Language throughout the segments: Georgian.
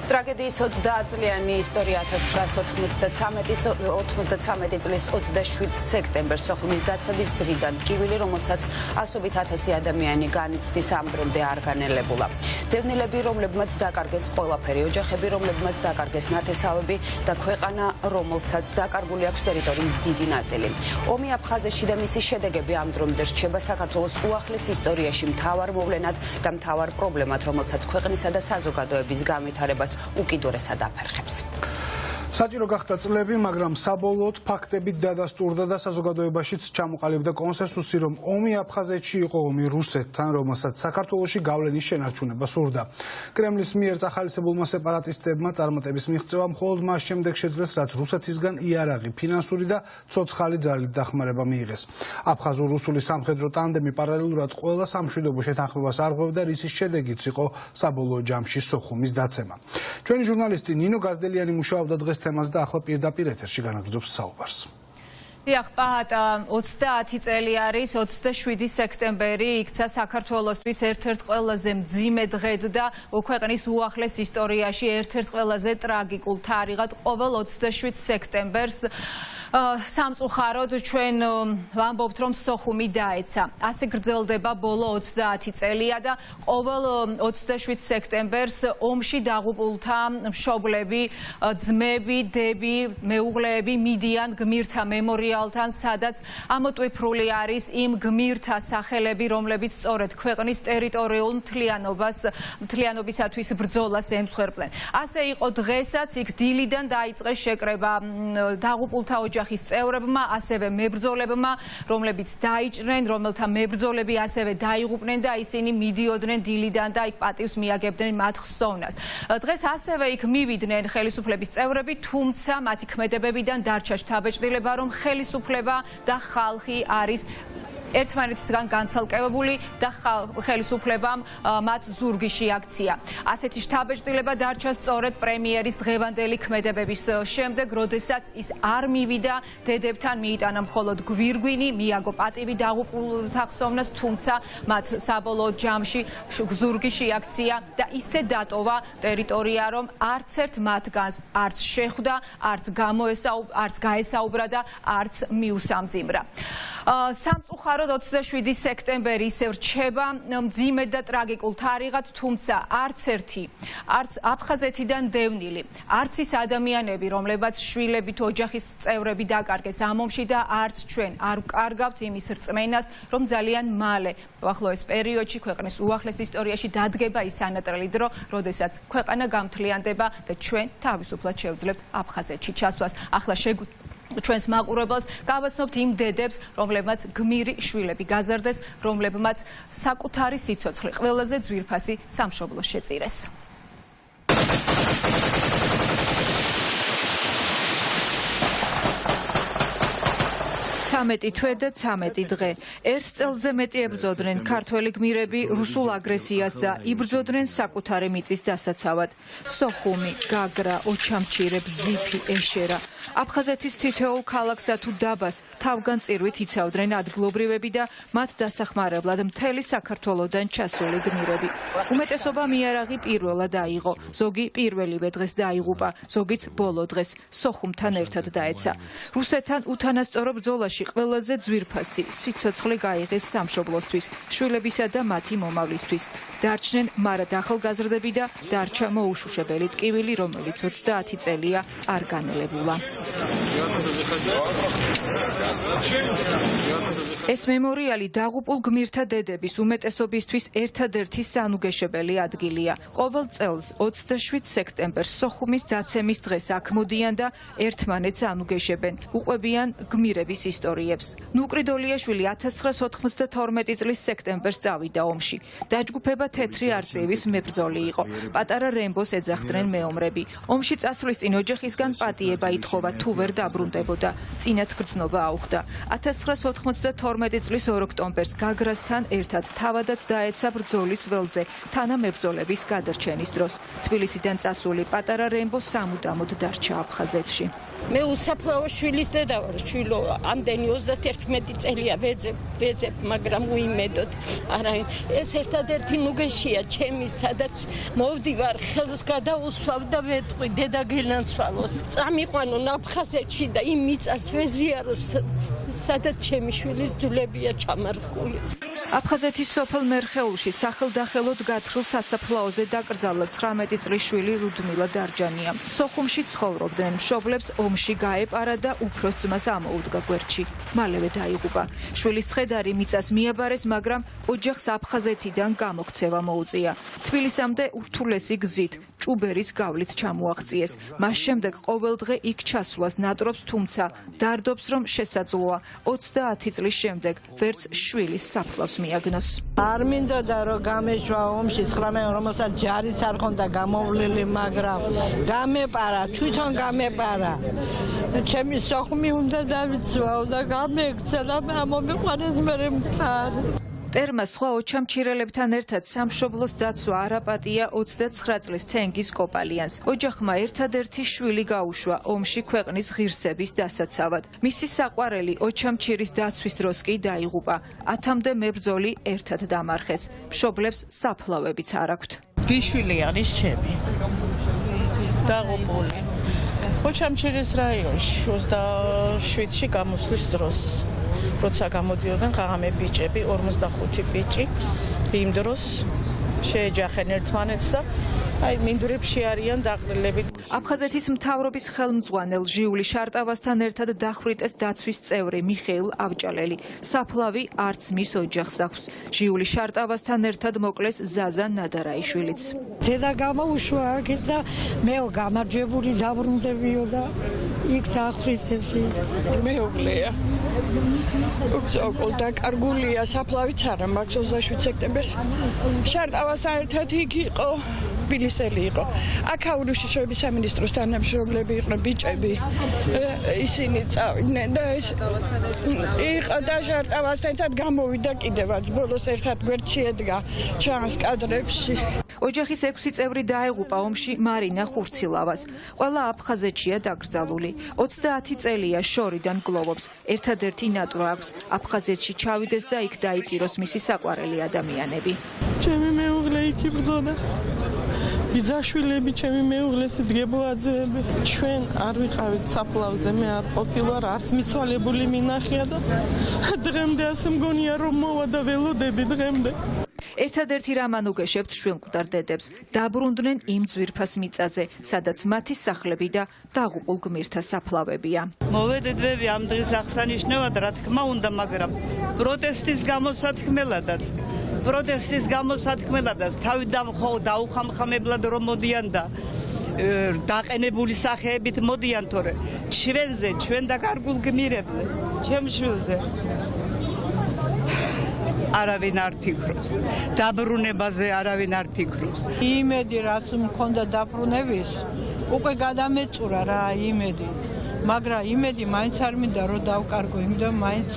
ტრაგედიის 30 წლიანი ისტორია 1993 წლის 27 სექტემბერს სოხუმის დაცემის დღიდან ტკივილი, რომელსაც ასობით ათასი ადამიანი განიცდის, ამ დრომდე არ განელებულა. დევნილები, რომლებმაც დაკარგეს ყველაფერი, ოჯახები, რომლებმაც დაკარგეს ნათესავები და ქვეყანა, რომელსაც დაკარგული აქვს ტერიტორიის დიდი ნაწილი. ომი აფხაზეთში და მისი შედეგები ამ დრომდე რჩება საქართველოს უახლეს ისტორიაში მთავარ მოვლენად და მთავარ პრობლემად, რომელსაც ქვეყნისა და საზოგადოების განვითარებას უკიდურესად აფერხებს. საჭირო გახდა წლები, მაგრამ საბოლოოდ ფაქტებით დადასტურდა და საზოგადოებაშიც ჩამოყალიბდა კონსენსუსი, რომ ომი აფხაზეთში იყო ომი რუსეთთან, რომელსაც საქართველოში გავლენის შენარჩუნება სურდა. კრემლის მიერ წახალისებულმა სეპარატისტებმა წარმატების მიღწევა მხოლოდ მას შემდეგ შეძლეს, რაც რუსეთისგან იარაღი, ფინანსური და ცოცხალი ძალით დახმარება მიიღეს. აფხაზურ-რუსული სამხედრო ტანდემი პარალელურად ყველა სამშვიდობო შეთანხმებას არღვევდა, რისის შედეგიც იყო საბოლოო ჯამში სოხუმის დაცემა. ჩვენი ჟურნალისტი ნინო გაზდელიანი მუშაობდა დღეს თემას და ახლა პირდაპირ ეთერში განაგრძობს საუბარს. დიახ, პაატა, 30 წელი არის 27 სექტემბერი, იქცა საქართველოსთვის ერთ-ერთ ყველაზე მძიმე დღედ და ქვეყნის უახლეს ისტორიაში ერთ-ერთ ყველაზე ტრაგიკულ თარიღად. ყოველ 27 სექტემბერს სამწუხაროდ ჩვენ ვამბობთ, რომ სოხუმი დაეცა. ასე გრძელდება ბოლო 30 წელია და ყოველ 27 სექტემბერს ომში დაღუპულთა მშობლები, ძმები, დები, მეუღლეები მიდიან გმირთა მემორიალთან, სადაც ამოტვიფრული არის იმ გმირთა სახელები, რომლებიც სწორედ ქვეყნის ტერიტორიულ მთლიანობისათვის ბრძოლას ემსხვერპლენ. ასე იყო დღესაც, იქ დილიდან დაიწყეს შეკრება დაღუპულთა ოჯახის წევრებმა, ასევე მებრძოლებმა, რომლებიც დაიჭრნენ, რომელთა მებრძოლები ასევე დაიღუპნენ და ისინი მიდიოდნენ დილიდან და იქ პატივს მიაგებდნენ მათ ხსოვნას. დღეს ასევე იქ მივიდნენ ხელისუფლების წევრები, თუმცა მათი ქმედებებიდან დარჩა შთაბეჭდილება, რომ ხელისუფლება და ხალხი არის ერთმანეთისგან განცალკევებული და ხელისუფლებამ მათ ზურგიში აქცია. ასეთი შთაბეჭდილება დარჩა სწორედ პრემიერის დღევანდელი ქმედებების შემდეგ, როდესაც ის არ მივიდა დედებთან, მიიტანა მხოლოდ გვირგვინი, მიაგო პატივი დაღუპულთა ხსოვნას, თუმცა მათ საბოლოო ჯამში ზურგიში აქცია და ისე დატოვა ტერიტორია, რომ არც ერთ მათგანს არც შეხვდა, არც გაესაუბრა და არც მიუსამძიმრა. სამწუხაროდ 27 სექტემბერი ისევ რჩება მძიმე და ტრაგიკულ თარიღად, თუმცა არც ერთი, არც აფხაზეთიდან დევნილი, არც ის ადამიანები, რომლებაც შვილებით ოჯახის წევრები დაკარგეს ამ ომში და არც ჩვენ არ ვკარგავთ იმის რწმენას, რომ ძალიან მალე უახლოეს პერიოდში ქვეყნის უახლეს ისტორიაში დადგება ის ანატრელი დრო, როდესაც ქვეყანა გამთლიანდება და ჩვენ თავისუფლად შევძლებთ აფხაზეთში ჩასვლას. ახლა ჩვენს მაყურებელს გავაცნობთ იმ დედებს, რომლებმაც გმირი შვილები გაზარდეს, რომლებმაც საკუთარი სიცოცხლე ყველაზე ძვირფასი სამშობლოს შეწირეს. 13 თვე და 13 დღე. ერთ წელზე მეტი ებრძოდნენ ქართველი გმირები რუსულ აგრესიას და იბრძოდნენ საკუთარი მიწის დასაცავად. სოხუმი, გაგრა, ოჩამჩირე, ბზიფი, ეშერა. აფხაზეთის თითოეულ ქალაქსა თუ დაბას თავგანწირვით იცავდნენ ადგილობრივები და მათ დასახმარებლად მთელი საქართველოდან ჩასული გმირები. უმეტესობამ იარაღი პირველად აიღო, ზოგი პირველივე დღეს დაიღუპა, ზოგიც ბოლო დღეს სოხუმთან ერთად დაეცა. რუსეთთან უთანასწორო ბრძოლაში ყველაზე ძვირფასი სიცოცხლე გაიღეს სამშობლოსთვის, შვილებისა და მათი მომავლისთვის. დარჩნენ მარად ახალგაზრდები და დარჩა მოუშუშებელი ტკივილი, რომელიც 30 წელია არ განელებულა. ეს მემორიალი დაღუპულ გმირთა დედების უმეტესობისთვის ერთადერთი სანუგეშებელი ადგილია. ყოველ წელს 27 სექტემბერს სოხუმის დაცემის დღეს აქ მოდიან და ერთმანეთს ანუგეშებენ, უყვებიან გმირების ისტორიებს. ნუკრი დოლიაშვილი 1992 წლის სექტემბერს წავიდა ომში. დაჯგუფება თეთრი არწივის მებრძოლი იყო. პატარა რემბოს ეძახდნენ მეომრები. ომში წასვლის წინ ოჯახისგან პატიება ითხოვა, თუ ვერ დაბრუნდებოდა. წინათ გრძნობა აუხდა. მოხვდა. 1992 წლის 2 ოქტომბერს გაგრასთან ერთად თავადაც დაეცა ბრძოლის ველზე თანამებრძოლების გადარჩენის დროს. თბილისიდან წასული პატარა რემბო სამუდამოდ დარჩა აფხაზეთში. მე უსაფლავო შვილის დედა ვარ, შვილო, ამდენი 31 წელია ვეძებ, მაგრამ უიმედოდ. არა, ეს ერთადერთი ნუგეშია ჩემი, სადაც მოვდივარ, ხელს გადაუსვავ და ვეტყვი დედა გელანცვალოს. წამიყვანონ აფხაზეთში და იმ მიწას ვეზიაროს, სადაც ჩემი შვილის ძვლებია ჩამარხული. აფხაზეთის სოფელ მერხეულში სახელდახელოდ გათხრილ სასაფლაოზე დაკრძალა 19 წლის შვილი ლუდმილა დარჯანია. სოხუმში ცხოვრობდნენ, მშობლებს ომში გაეპარა და უფროს ძმას ამოუდგა გვერდში. მალევე დაიღუპა. შვილის ცხედარი მიწას მიაბარეს, მაგრამ ოჯახს აფხაზეთიდან გამოქცევა მოუწია. თბილისამდე ურთულესი გზით ჭუბერის გავლით ჩამოაღწიეს. მას შემდეგ ყოველდღე იქ ჩასვლას ნატრობს, თუმცა დარდობს, რომ შესაძლოა 30 წლის შემდეგ ვერც შვილის საფლავს მიაგნოს. არ მინდოდა რომ გამეშვა ომში 19, რომელსაც ჯარიც არ ხონდა გამოვლილი, მაგრამ გამეპარა, თვითონ გამეპარა. ჩემი სოხუმი უნდა დავიცვაო და გამექცა და მომიყვანეს მე მთარი. ტერმა სხვა ოჩამჩირელებთან ერთად სამშობლოს დაცვა არაპატია 29 წლის თენგიზ კოპალიანს. ოჯახმა ერთადერთი შვილი გაუშვა ომში ქვეყნის ღირსების დასაცავად. მისი საყვარელი ოჩამჩირის დაცვის დროს კი დაიღუპა. 10-მდე მებრძოლი ერთად დამარხეს. მშობლებს საფლავებიც არ აქვთ. დიშვილი არის ჩემი. დაღუპული. ოჩამჩირის რაიონში 27-ში გამოსვლის დროს. როცა გამოდიოდნენ ღამე ბიჭები, 45 ბიჭი, იმ დროს შეეჯახენ ერთმანეთს და აი მინდვრებში არიან დაყრილები. აფხაზეთის მთავრობის ხელმძღვანელ ჟიული შარტავასთან ერთად დახვრიტეს დაცვის წევრი მიხეილ ავჭალელი. საფლავი არც მის ოჯახს აქვს. ჟიული შარტავასთან ერთად მოკლეს ზაზა ნადარაიშვილიც. დედა გამოუშვა აქეთ და მეო გამარჯვებული დაბრუნდებიო და იქ დახვრიტეს. მეუღლეა. უცოკოლ დაკარგულია, საფლავიც არა მაქვს 27 სექტემბერს. შარტავასთან ერთად იქ იყო. თბილისელი იყო. აქაურუში შრომის სამინისტროს თანამშრომლები იყვნენ ბიჭები. ისინი წავიდნენ და ეს იყო და შარტავასთან ერთად გამოვიდა კიდევაც. ბოლოს ერთად გვერდში ედგა ჩანს კადრებში. ოჯახის 6 წევრი დაეღუპა ომში მარინა ხურცილავას. ყველა აფხაზეთშია დაკრძალული. 30 წელია შორიდან გლოვობს. ერთადერთი ნატვრა აქვს. აფხაზეთში ჩავიდეს და იქ დაიტიროს მისი საყვარელი ადამიანები. ჩემი მეუღლე იქ იბრძოდა. ბიძაშვილები, ჩემი მეუღლესი დგებოაძეები. ჩვენ არ ვიყავით საფლავზე, მე არ ყოფილვარ, არც მიცვალებული მინახია და დღემდე ასე მგონია რომ მოვა და ველოდები დღემდე. ერთადერთი რამან უგეშებთ შვილმკვდარ დედებს. დაბრუნდნენ იმ ძვირფას მიწაზე, სადაც მათი სახლები და დაღუპულ გმირთა საფლავებია. მოვედეთ ვები ამ დღის აღსანიშნავად, რა თქმა უნდა, მაგრამ პროტესტის გამოსათქმელადაც თავი დაუხამხამებლად რომ მოდიან და დაყენებული სახეებით მოდიან, თორე ჩვენზე, ჩვენ დაკარგულ გმირებზე, ჩემ შვილზე არავინ არ ფიქრობს. დაბრუნებაზე არავინ არ ფიქრობს. იმედი რაც მქონდა დაბრუნების, უკვე გადამეწურა რა იმედი. მაგრამ იმედი მაინც არ მინდა რომ დავკარგო, იმიტომ მაინც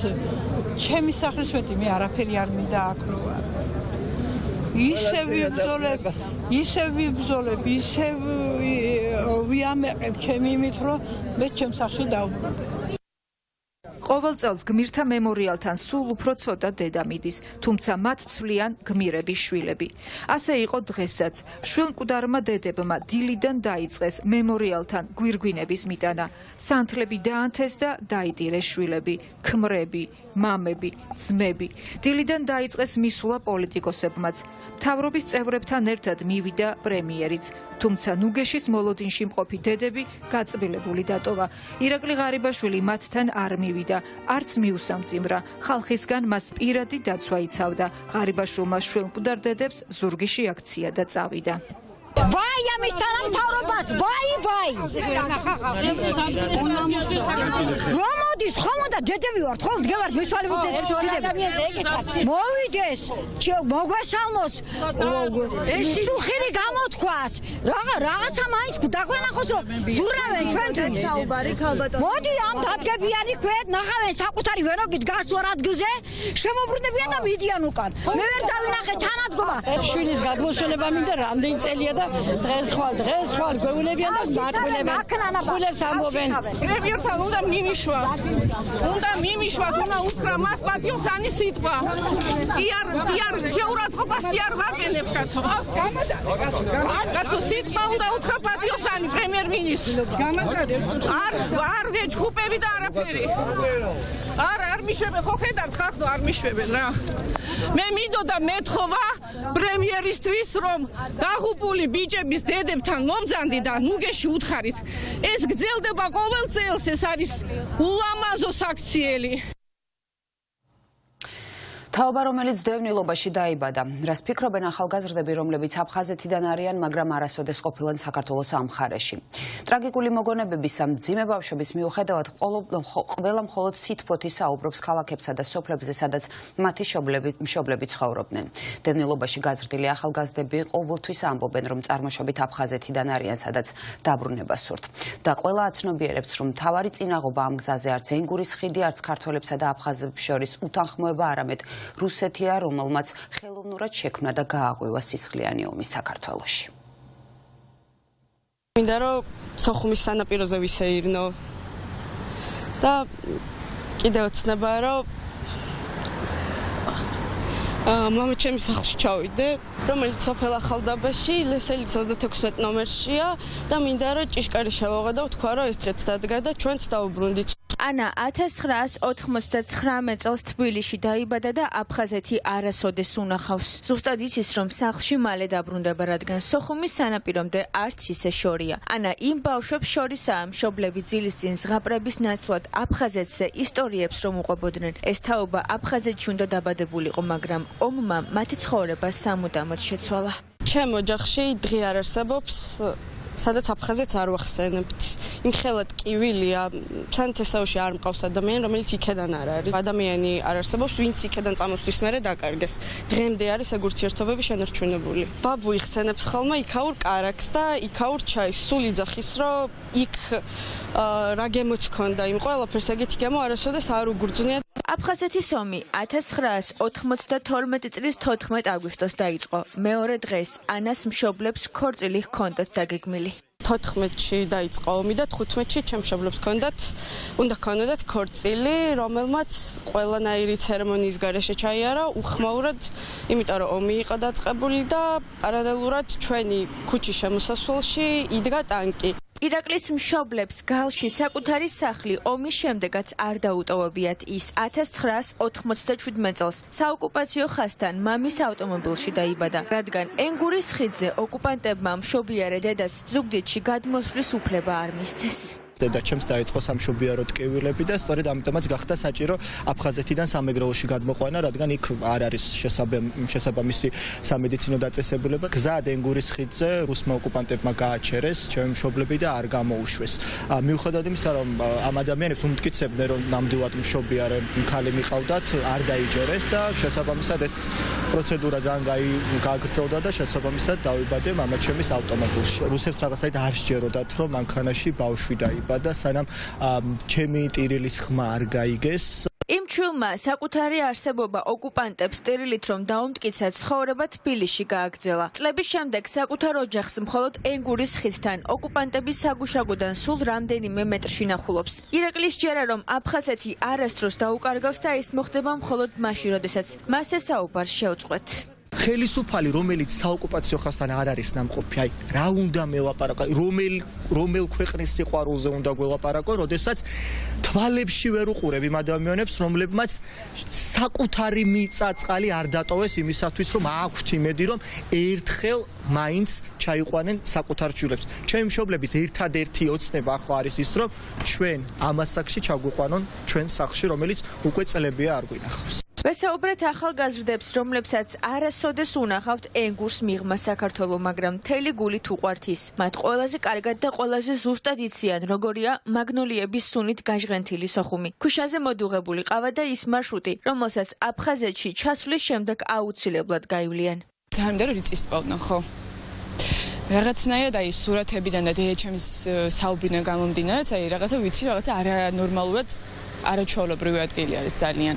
ჩემი სახლის მე არაფერი არ მინდა აკროვა. ისევ ვიბრძოლებ, ისევ ვიამეყებ ჩემი იმით, რომ მე ჩემ სახლში დავბრუნდე. ყოველ წელს გმირთა მემორიალთან სულ უფრო ცოტა დედა მიდის, თუმცა მათ ცვლიან გმირების შვილები. ასე იყო დღესაც. შვილმკვდარმა დედებმა დილიდან დაიწყეს მემორიალთან გვირგვინების მიტანა. სანთლები დაანთეს და დაიტირეს შვილები, ქმრები, მამები, ძმები. დილიდან დაიწყეს მისვლა პოლიტიკოსებმაც. მთავრობის წევრებთან ერთად მივიდა პრემიერიც. თუმცა ნუგეშის მოლოდინში მყოფი დედები გაწბილებული დატოვა. ირაკლი ღარიბაშვილი მათთან არ მივიდა, არც მიუსამძიმრა. ხალხისგან მას პირადი დაცვა იცავდა. ღარიბაშვილმა შვილმკვდარ დედებს ზურგი შეაქცია და წავიდა. ვაი ამის თანამთავრობას, ვაი! მოდის ხომ და დედები ვართ ხო დგევართ მისვალებით მოვიდეს მოგვესალმოს სუხირი გამოთქვას რაღაცა მაინც დაგვენახოს რომ ზურავენ ჩვენთან საუბარი ქალბატონი მოდი ამ დადგებიანი ქვეთ ნახავენ საკუთარი ვენოგით გასწორ ადგილზე შემოbrunდებიან და მიდიან უკან მე ვერ დავინახე თანადგომა შვილის გადმოსვლება მინდა რამდენი წელია და დღეს ხვალ გვეუნებიან და მარტვილებენ ხულებს ამბობენ პრემიერთან უნდა მიმიშვათ უნდა უთხრა მას პატიოსანი სიტყვა იარ შეურაცხყოფას კი არ ვაკენებ კაცო კაცო სიტყვა უნდა უთხრა პატიოსანი პრემიერ-მინისტრს არ ვეჯგუფები და არაფერი არ მიშვებენ ხო ხედავთ ხახტო არ მიშვებენ რა მე მინდოდა მეთხოვა პრემიერისთვის რომ დაღუპული ბიჭების დედებთან მომძანდი და ნუგეში უთხარით ეს გრძელდება ყოველ წელს ეს არის ულამაზო საქციელი თაობა, რომელიც დევნილობაში დაიბადა, რას ფიქრობენ ახალგაზრდები, რომლებიც აფხაზეთიდან არიან, მაგრამ არასოდეს ყოფილან საქართველოს ამ მხარეში. ტრაგიკული მოგონებების ამ მძიმე ბავშვების მიუხედავად ყველა მხოლოდ სითბოთი საუბრობს ქალაქებსა და სოფლებზე, სადაც მათი მშობლები ცხოვრობდნენ. დევნილობაში გაზრდილი ახალგაზრდები ყოველთვის ამბობენ, რომ წარმოშობით აფხაზეთიდან არიან, სადაც დაბრუნება სურთ. და ყველა აცნობიერებს, რომ მთავარი წინაღობა ამ გზაზე არც ენგურის ხიდი, არც ქართველებსა და აფხაზებს შორის უთანხმოება, არამედ რუსეთია, რომელმაც ხელოვნურად შექმნა და გააღვივა სისხლიანი ომი საქართველოში. მინდა რომ სოხუმის სანაპიროზე ვისეირნო და კიდევ ოცნებაა რომ მამაჩემის სახლში ჩავიდე, რომელიც სოფელ ახალდაბაში, ლესელის 36 ნომერშია და მინდა რომ ჭიშკარი შევაღო და ვთქვა რომ ეს დღეც დადგა და ჩვენც დავუბრუნდით. ანა 1999 წელს თბილისში დაიბადა და აფხაზეთი არასოდეს უნახავს. ზუსტად იცის, რომ სახლში მალე დაბრუნდება, რადგან სოხუმის სანაპირომდე არც ისე შორია. ანა იმ ბავშვებს შორისაა მშობლები ძილის წინ ზღაპრების ნაცვლად აფხაზეთზე ისტორიებს რომ უყვებოდნენ. ეს თაობა აფხაზეთში უნდა დაბადებულიყო, მაგრამ ომმა მათი ცხოვრება სამუდამოდ შეცვალა. ჩემ ოჯახში დღე არ არსებობს სადაც აფხაზეთს არ ვახსენებთ. იმხელად კივილია, სანთესაოში არ მყავს ადამიანი, რომელიც იქედან არ არის. ადამიანი არ არსებობს, ვინც იქედან წამოსვლის მერე დაკარგეს. დღემდე არის ეგ ურთიერთობები შენარჩუნებული. ბაბუ იხსენებს ხოლმე იქაურ კარაქს და იქაურ ჩაის. სულ იძახის, რომ იქ რა გემოც ქონდა იმ ყველაფერს, ეგეთი გემო არასოდეს არ უგრძნია. აფხაზეთის ომი 1992 წლის 14 აგვისტოს დაიწყო. მეორე დღეს ანას მშობლებს ქორწილი ჰქონდათ დაგეგმილი. 14-ში დაიწყო ომი და 15-ში ჩემ მშობლებს უნდა ქონოდათ ქორწილი, რომელმაც ყველანაირი ცერემონიის გარეშე ჩაიარა უხმაურად, იმიტომ რომ ომი იყო დაწყებული და პარალელურად ჩვენი ქუჩის შემოსასვლელში იდგა ტანკი. ირაკლის მშობლებს გალში საკუთარი სახლი ომის შემდეგაც არ დაუტოვებიათ. ის 1997 წელს საოკუპაციო ხაზთან მამის ავტომობილში დაიბადა, რადგან ენგურის ხიდზე ოკუპანტებმა მშობიარე დედას ზუგდიდში გადმოსვლის უფლება არ მისცეს. და ჩემს დაიწყო სამშობიარო ტკივილები და სწორედ ამიტომაც გახდა საჭირო აფხაზეთიდან სამეგრელოში გადმოყვანა, რადგან იქ არ არის შესაბამისი სამედიცინო დაწესებულება. გზად ენგურის ხიდზე რუსმა ოკუპანტებმა გააჩერეს ჩემი მშობლები და არ გამოუშვეს. მიუხედავად იმისა, რომ ამ ადამიანებს უმტკიცებდნენ, რომ ნამდვილად მშობიარე ქალი მიყავდათ, არ დაიჯერეს და შესაბამისად ეს პროცედურა ძალიან გააგრძელდა და შესაბამისად დავიბადე მამაჩემის ავტომობილში. რუსებს რაღაცაით არ სჯეროდათ, რომ მანქანაში ბავშვი დაიბადა. და სანამ ჩემი ტირილის ხმა არ გაიგეს. იმ ჩვილმა საკუთარი არსებობა ოკუპანტებს ტირილით რომ დაუმტკიცა ცხოვრება თბილისში გააგრძელა. წლების შემდეგ საკუთარ ოჯახს მხოლოდ ენგურის ხიდთან ოკუპანტების საგუშაგოდან სულ რამდენიმე მეტრში ნახულობს. ირაკლის ჯერა რომ აფხაზეთი არასდროს დაუკარგავს და ის მოხდება მხოლოდ მაშინ, როდესაც მას ეს საუბარს შევწყვეთ. ხელისუფალი, რომელიც საოკუპაციო ხაზთან არ არის ნამყოფი, აი რა უნდა მელაპარაკო, რომელ ქვეყნის სიყვარულზე უნდა გველაპარაკო, როდესაც თვალებში ვერ უყურებ იმ ადამიანებს, რომლებმაც საკუთარი მიწა-წყალი არ დატოვეს იმისათვის, რომ აქვთ იმედი, რომ ერთხელ მაინც ჩაიყვანენ საკუთარ ჩვილებს. ჩემი მშობლების ერთადერთი ოცნება ახლა არის ის, რომ ჩვენ ამ ასაკში ჩაგვიყვანონ ჩვენ სახლში, რომელიც უკვე წლებია არ გვინახავს. ვესაუბრეთ ახალგაზრდებს, რომლებსაც არასოდეს უნახავთ ენგურს მიღმა საქართველო, მაგრამ მთელი გულით უყვართ ის. მათ ყველაზე კარგად და ყველაზე ზუსტად იციან, როგორია მაგნოლიების სუნით გაჟღენთილი სოხუმი. ქვიშაზე მოდუღებული ყავა და ის მარშრუტი, რომელსაც აფხაზეთში ჩასვლის შემდეგ აუცილებლად გაივლიან. ძალიან მინდა რომ იწის პავნა, ხო? რაღაცნაირად აი სურათებიდან და დედაჩემის საუბრიდან გამომდინარე, აი რაღაცა ვიცი, რაღაცა არანორმალურად არაჩვეულებრივი ადგილი არის ძალიან.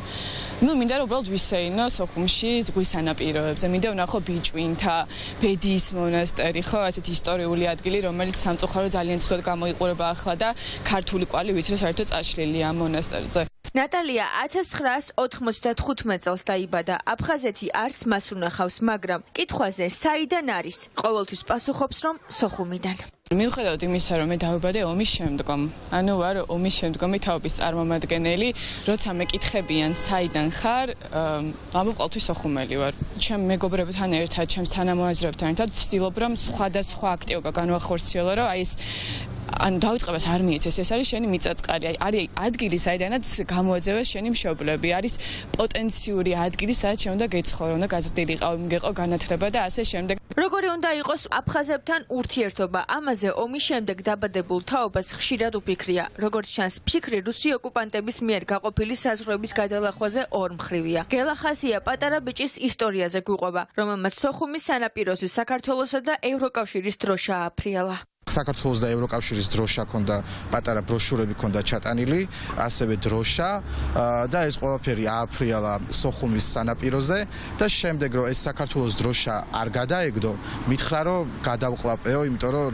მინდა რომ უბრალოდ ვისეინო სოხუმში ზღვის სანაპიროებზე, მინდა ვნახო ბიჭვინთა, ბედიის მონასტერი, ხო, ასეთი ისტორიული ადგილი, რომელიც სამწუხაროდ ძალიან ცუდად გამოიყურება ახლა და ქართული კვალი ვიცი რომ საერთოდ წაშლილია ამ მონასტერზე. ნატალია 1995 წელს დაიბადა. აფხაზეთი არც მას უნახავს, მაგრამ კითხვაზე საიდან არის? ყოველთვის პასუხობს, რომ სოხუმიდან. მიუხედავად იმისა, რომ მე დავიბადე ომის შემდგომ, ანუ ვარ ომის შემდგომი თაობის წარმომადგენელი, როცა მეკითხებიან საიდან ხარ, ამბობ ყოველთვის სოხუმელი ვარ. ჩემ მეგობრებთან ერთად, ჩემს თანამოაზრეებთან ერთად ვცდილობ, რომ სხვადასხვა აქტივობა განვახორციელო, რომ აი ეს ანუ დაიწყებას არ მიეცეს, ეს არის შენი მიწა-წყალი, არის ადგილი, საიდანაც გამოაძევეს შენი მშობლები, არის პოტენციური ადგილი, სადაც შენ უნდა გეცხოვრო, უნდა გაზრდილიყავ, მიგეყო განათლება და ასე შემდეგ. როგორი უნდა იყოს აფხაზებთან ურთიერთობა? ამაზე ომის შემდეგ დაბადებულ თაობას ხშირად უფიქრია. როგორც ჩანს, ფიქრი რუსი ოკუპანტების მიერ გაყოფილი საზღვრების გადალახვაზე ორმხრივია. გელახაზია პატარა ბიჭის ისტორიაზე გვიყვება, რომელმაც სოხუმის სანაპიროზე საქართველოსა და ევროკავშირის დროშა ააფრიალა. საქართველოს და ევროკავშირის დროშა ქონდა, პატარა ბროშურები ქონდა ჩატანილი, ასევე დროშა და ეს ყველაფერი ააფრიალა სოხუმის სანაპიროზე და შემდეგ რომ ეს საქართველოს დროშა არ გადაეგდო, მითხრა რომ გადავყლაპეო, იმიტომ რომ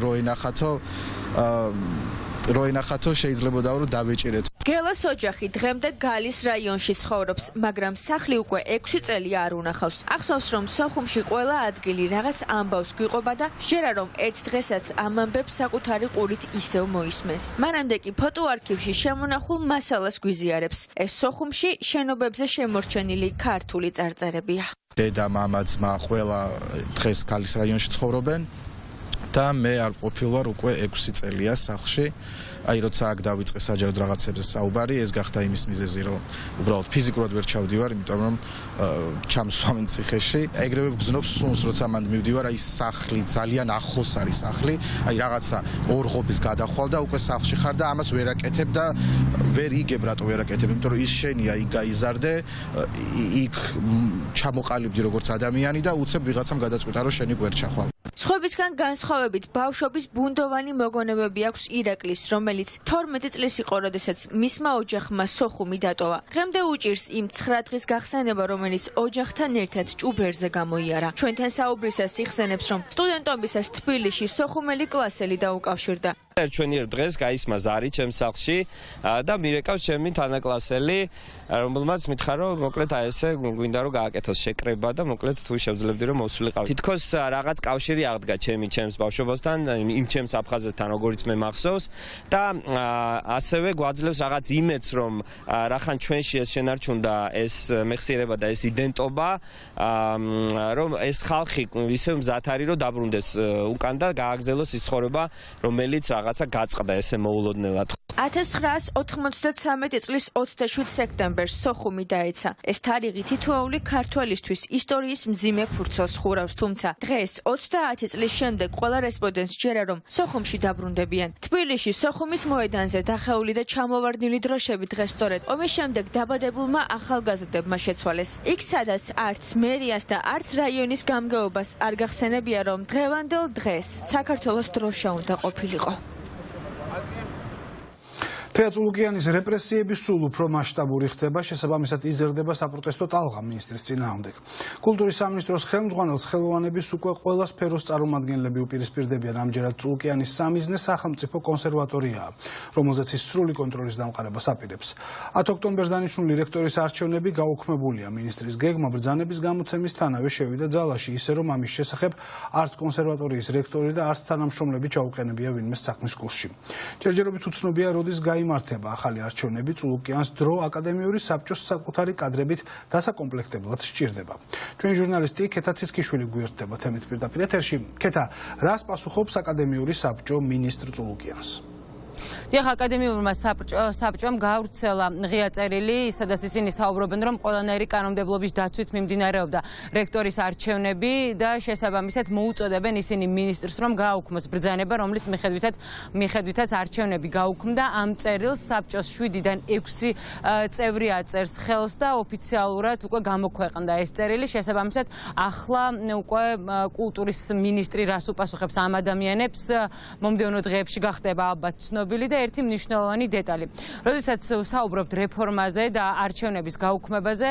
როინახათო შეიძლება რომ დავეჭირეთ. გელას ოჯახი დღემდე გალის რაიონში ცხოვრობს, მაგრამ სახლი უკვე 6 წელი არ უნახავს. ახსოვს, რომ სოხუმში ყველა ადგილი რაღაც ამბავს გვიყვება და შეერა რომ ერთ დღესაც ამ ამბებს საკუთარი ყურით ისევ მოისმენს. მანამდე კი ფოტოარქივში შემონახულ მასალას გვიზიარებს. ეს სოხუმში შენობებზე შემორჩენილი ქართული წარწერებია. დედა, მამა, ძმა ყველა დღეს გალის რაიონში ცხოვრობენ და მე არ ყოფილვარ უკვე 6 წელია სახლში. აი როცა აქ დავიწყე საჯაროდ რაღაცებზე საუბარი, ეს გახდა იმის მიზეზი, რომ უბრალოდ ფიზიკურად ვერ ჩავდივარ, იმიტომ რომ ჩამსვამენ ციხეში. ეგრევე გზნობს სუნს, როცა მანდ მივდივარ, აი სახლი ძალიან ახლოს არის სახლი, აი რაღაცა ორღობის გადახვალ და უკვე სახლში ხარ და ამას ვერ აკეთებ და ვერ იგებ რატო ვერ აკეთებ, იმიტომ რომ ის შენია, იქ გაიზარდე, იქ ჩამოყალიბდი როგორც ადამიანი და უცებ ვიღაცამ გადაწყვიტა რომ შენი გვერდ ჩახვალ. სხვებისგან განსხვავებით ბავშვობის ბუნდოვანი მოგონებები აქვს ირაკლის, რომელიც 12 წლის იყო, როდესაც მისმა ოჯახმა სოხუმი დატოვა. დღემდე უჭირს იმ 9 დღის გახსენება, რომელიც ოჯახთან ერთად ჭუბერზე გამოიარა. ჩვენთან საუბრისას იხსენებს, რომ სტუდენტობისას თბილისში სოხუმელი კლასელი დაუკავშირდა. ჩვენი დღეს გაისმა ზარი ჩემს სახლში და მირეკავს ჩემი თანაკლასელი, რომელმაც მითხრა რომ მოკლედ აი ესე გვინდა რომ გააკეთოს შეკრება და მოკლედ თუ შევძლებდი რომ მოსულიყავ. თითქოს რაღაც კავშირი აღდგა ჩემს ბავშვობასთან, იმ ჩემს აფხაზეთთან, როგორც მე მახსოვს და ასევე გვაძლევს რაღაც იმედს, რომ რახან ჩვენში ეს შენარჩუნდა ეს მეხსიერება და ეს იდენტობა, რომ ეს ხალხი ისევ მზად არის რომ დაბრუნდეს უკან და გააგრძელოს ის ცხოვრება, რომელიც რაღაცა გაწყდა ესე მოულოდნელად. 1993 წლის 27 სექტემბერს სოხუმი დაეცა. ეს თარიღი თითოეული ქართველისთვის ისტორიის მძიმე ფურცელს ხურავს, თუმცა დღეს 30 წლის შემდეგ ყველა რესპონდენტს ჯერა რომ სოხუმში დაბრუნდებიან. თბილისში სოხუმის მოედანზე დახეული და ჩამოვარდნილი დროშები დღეს სწორედ ომის შემდეგ დაბადებულმა ახალგაზრდებმა შეცვალეს. იქ სადაც არც მერიას და არც რაიონის გამგეობას არ გახსენებია რომ დღევანდელ დღეს საქართველოს დროშა უნდა ყოფილიყო. თეა წულუკიანის რეპრესიები სულ უფრო მასშტაბური ხდება, შესაბამისად იზრდება საპროტესტო ტალღა მინისტრის წინააღმდეგ. კულტურის სამინისტროს ხელმძღვანელს ხელოვანების უკვე ყველა სფეროს წარმომადგენლები უპირისპირდებიან. ამჯერად წულუკიანის სამიზნე სახელმწიფო კონსერვატორიაა, რომელზეც ის სრული კონტროლის დამყარებას აპირებს. 10 ოქტომბერს დანიშნული რექტორის არჩევნები გაუქმებულია. მინისტრის გეგმა ბრძანების გამოცემისთანავე შევიდა ძალაში, ისე რომ ამის შესახებ არც კონსერვატორიის რექტორი და არც თანამშრომლები ჩაუყენებია ვინმეს საქმის კურსში. ჯერჯერობით უცნობია, როდის იმართება ახალი არჩევნები. წულუკიანს დრო აკადემიური საბჭოს საკუთარი კადრებით დასაკომპლექტებლად სჭირდება. ჩვენი ჟურნალისტი ქეთა ციცქიშვილი გვერდება თემით პირდაპირ ეთერში. ქეთა, რას პასუხობს აკადემიური საბჭო მინისტრ წულუკიანს? დიახ, აკადემიურმა საბჭომ გაავრცელა ღია წერილი, სადაც ისინი საუბრობენ, რომ ყველანაირი კანონმდებლობის დაცვით მიმდინარეობდა რექტორის არჩევნები და შესაბამისად მოუწოდებენ ისინი მინისტრს, რომ გააუქმოს ბრძანება, რომლის მიხედვითაც არჩევნები გაუქმდა. ამ წერილს საბჭოს 7-დან 6 წევრი აწერს ხელს და ოფიციალურად უკვე გამოქვეყნდა ეს წერილი. შესაბამისად, ახლა უკვე კულტურის მინისტრი რას უპასუხებს ამ ადამიანებს, მომდევნო დღეებში გახდება ალბათ ცნობილი და ერთი მნიშვნელოვანი დეტალი. როდესაც საუბრობთ რეფორმაზე და არჩევნების გაუქმებაზე,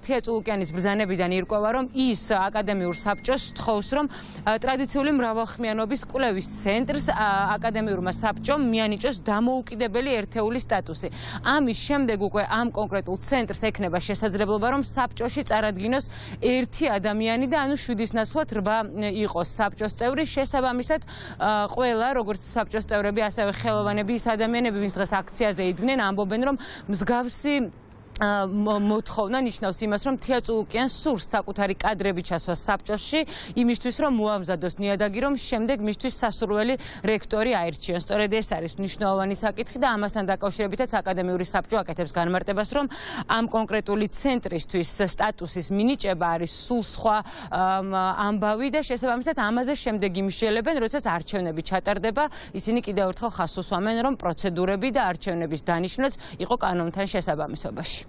თია წულუკიანის ბრძანებიდან ირკვევა, რომ ის აკადემიურ საბჭოს თხოვს, რომ ტრადიციული მრავალხმიანობის კვლევის ცენტრს აკადემიურმა საბჭომ მიანიჭოს დამოუკიდებელი ერთეული სტატუსი. ამის შემდეგ უკვე ამ კონკრეტულ ცენტრს ექნება შესაძლებლობა, რომ საბჭოში წარადგინოს ერთი ადამიანი და ანუ 7-ის ნაცვლად 8 იყოს საბჭოს წევრი. შესაბამისად, ყველა როგორც საბჭოს წევრები, ასევე ხელოვანები, ის ადამიანები, ვინც დღეს აქციაზე იდგნენ, ამბობენ, რომ მსგავსი მოთხოვნა ნიშნავს იმას, რომ თია წულუკიანს სურს საკუთარი კადრები ჩასვას საბჭოში, იმისთვის რომ მოამზადოს ნიადაგი, რომ შემდეგ მისთვის სასურველი რექტორი აირჩიოს. სწორედ ეს არის მნიშვნელოვანი საკითხი და ამასთან დაკავშირებითაც აკადემიური საბჭო აკეთებს განმარტებას, რომ ამ კონკრეტული ცენტრისთვის სტატუსის მინიჭება არის სულ სხვა ამბავი და შესაბამისად ამაზე შემდეგ იმსჯელებენ, როდესაც არჩევნები ჩატარდება, ისინი კიდევ ერთხელ ხაზს უსვამენ, რომ პროცედურები და არჩევნების დანიშვნაც იყო კანონთან შესაბამისობაში.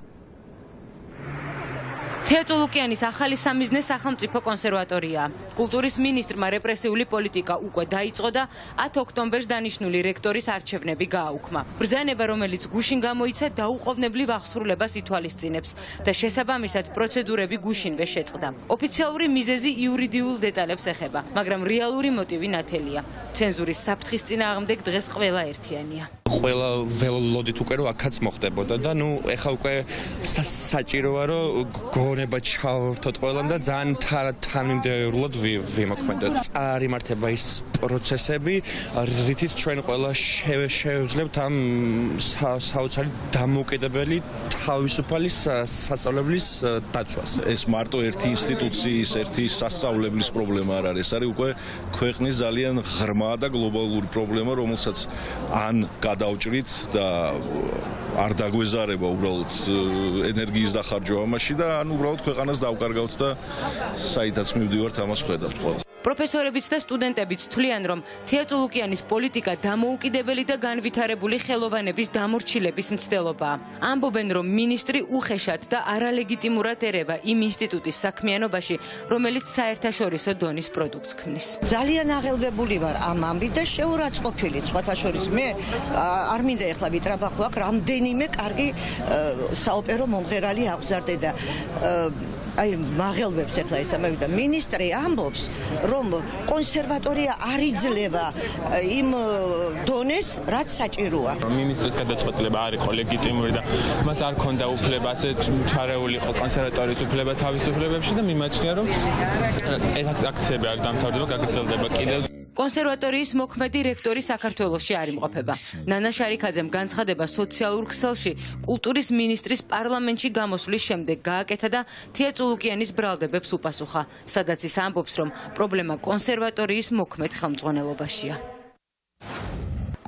თია წულუკიანის ახალი სამიზნე სახელმწიფო კონსერვატორია. კულტურის მინისტრმა რეპრესიული პოლიტიკა უკვე დაიწყო და 10 ოქტომბერს დანიშნული რექტორის არჩევნები გააუქმა. ბრძანება, რომელიც გუშინ გამოიცა, დაუყოვნებლივ აღსრულებას ითვალისწინებს და შესაბამისად პროცედურები გუშინვე შეწყდა. ოფიციალური მიზეზი იურიდიულ დეტალებს ეხება, მაგრამ რეალური მოტივი ნათელია. ცენზურის საფრთხის წინააღმდეგ დღეს ყველა ერთიანია. ყველა ველოდით უკვე რომ აქაც მოხდებოდა და ნუ ეხა უკვე საჭიროა რომ გონება ჩავართოთ ყველამ და ძალიან თანმიმდევრულად ვიმოქმედოთ. წარიმართება ის პროცესები, რითიც ჩვენ ყველა შევძლებთ ამ საოცარი დამოუკიდებელი თავისუფალი სასწავლებლის დაცვას. ეს მარტო ერთი ინსტიტუციის, ერთი სასწავლებლის პრობლემა არ არის, არის უკვე ქვეყნის ძალიან ღრმა და გლობალური პრობლემა, რომელსაც ან გადავჭრით და არ დაგვეზარება უბრალოდ ენერგიის დახარჯვა ამაში და ან უბრალოდ ქვეყანას დავკარგავთ და საითაც მივდივართ ამას ხედავთ ყველა. პროფესორებიც და სტუდენტებიც თვლიან, რომ თია წულუკიანის პოლიტიკა დამოუკიდებელი და განვითარებული ხელოვანების დამორჩილების მცდელობაა. ამბობენ, რომ მინისტრი უხეშად და არალეგიტიმურად ერევა იმ ინსტიტუტის საქმიანობაში, რომელიც საერთაშორისო დონის პროდუქტს ქმნის. ძალიან აღელვებული ვარ ამ ამბით და შეურაცხყოფილი, სხვათა შორის მე არ მინდა ეხლა ვიტრაბახო აქ, რამდენიმე კარგი საოპერო მომღერალი აღზარდე და აი მაღელვებს ეხლა ეს ამბავი და მინისტრი ამბობს, რომ კონსერვატორია არ იძლევა იმ დონეს, რაც საჭიროა. მინისტრის გადაწყვეტილება არ იყო ლეგიტიმური და მას არ ჰქონდა უფლება ასე ჩარეული იყო კონსერვატორიის უფლება თავისუფლებებში და მიმაჩნია, რომ ეს აქციები არ დამთავრდება, გაგრძელდება კიდევ. კონსერვატორიის მოქმედი რექტორი საქართველოში არ იმყოფება. ნანა შარიქაძემ განცხადება სოციალურ ქსელში კულტურის მინისტრის პარლამენტში გამოსვლის შემდეგ გააკეთა და თია წულუკიანის ბრალდებებს უპასუხა, სადაც ის ამბობს, რომ პრობლემა კონსერვატორიის მოქმედ ხელმძღვანელობაშია.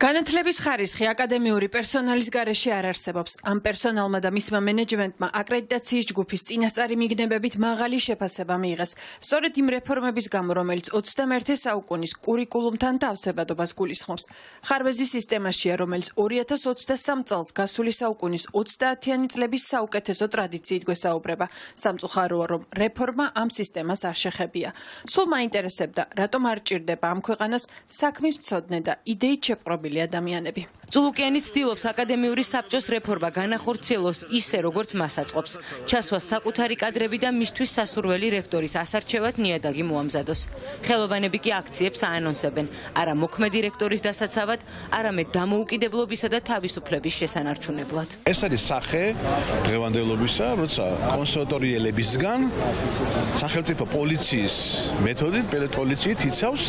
განათლების ხარისხი აკადემიური პერსონალის გარეშე არ არსებობს. ამ პერსონალმა და მისმა მენეჯმენტმა აკრედიტაციის ჯგუფის წინასწარი მიგნებებით მაღალი შეფასება მიიღეს. სწორედ იმ რეფორმების გამო, რომელიც 21 საუკუნის კურიკულუმთან თავსებადობას გულისხმობს. ხარვეზის სისტემაშია, რომელიც 2023 წელს გასული საუკუნის 30-იანი წლების საუკეთესო ტრადიციით გვესაუბრება. სამწუხაროა, რომ რეფორმა ამ სისტემას არ შეხებია. სულ მაინტერესებდა, რატომ არ ჭირდება ამ ქვეყანას საქმის მცოდნე და იდეით შეპყრობილი ადამიანები. წულუკიანი ცდილობს აკადემიური საბჭოს რეფორმა განახორციელოს ისე, როგორც მას აწყობს. ჩასვას საკუთარი კადრები და მისთვის სასურველი რექტორის ასარჩევად ნიადაგი მოამზადოს. ხელოვანები კი აქციებს აანონსებენ, არა მოქმედი რექტორის დასაცავად, არამედ დამოუკიდებლობისა და თავისუფლების შესანარჩუნებლად. ეს არის სახე დღევანდელობისა, როცა კონსერვატორიელებისგან სახელმწიფო პოლიციის მეთოდით, პოლიციით იცავს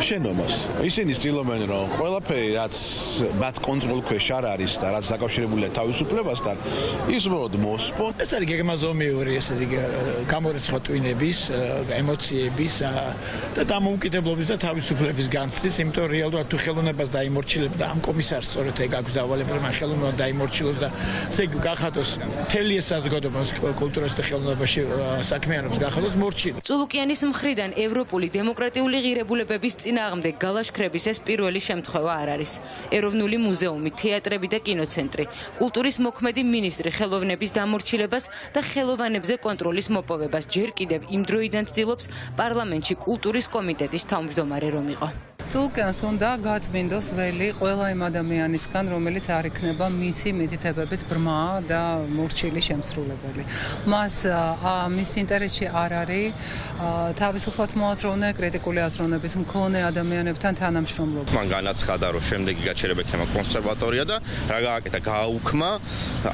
შენობას. ისინი ცდილობენ, რომ ყველაფერი, რაც მათ კონტროლ ქვეშ არ არის და რაც დაკავშირებულია თავისუფლებასთან, ის უბრალოდ მოსპო. ეს არის გეგმაზომიური ესეთი გამორიცხავების, ემოციების და დამოუკიდებლობის და თავისუფლების განცდის, იმიტომ რეალურად თუ ხელოვნებას დაიმორჩილებდა ამ კომისარს სწორედ ეგ აქვს დავალება, ხელოვნურად დაიმორჩილოს და ესე გახადოს მთელი ეს საზოგადოებას კულტურასა და ხელოვნებაში საქმიანობს გახადოს მორჩილი. წულუკიანის მხრიდან ევროპული დემოკრატიული ღირებულებების წინააღმდეგ გალაშქრების ეს პირველი შემთხვევა არ არის. ეროვნული მუზეუმი, თეატრები და კინოცენტრი, კულტურის მოქმედი მინისტრი ხელოვნების დამორჩილებას და ხელოვანებზე კონტროლის მოპოვებას ჯერ კიდევ იმ დროიდან ცდილობს პარლამენტში კულტურის კომიტეტის თავმჯდომარე რომ იყო. წულუკიანს უნდა გაწმინდოს ველი ყველა იმ ადამიანისგან, რომელიც არ იქნება მისი მითითებების ბრმა და მორჩილი შემსრულებელი. მას მის ინტერესში არ არის თავისუფლად მოაზროვნე კრიტიკული აზროვნების მქონე ადამიანებთან თანამშრომლობა. მან განაცხადა, რომ შემდეგი გაჩერება იქნება კონსერვატორია და რა გააკეთა, გააუქმა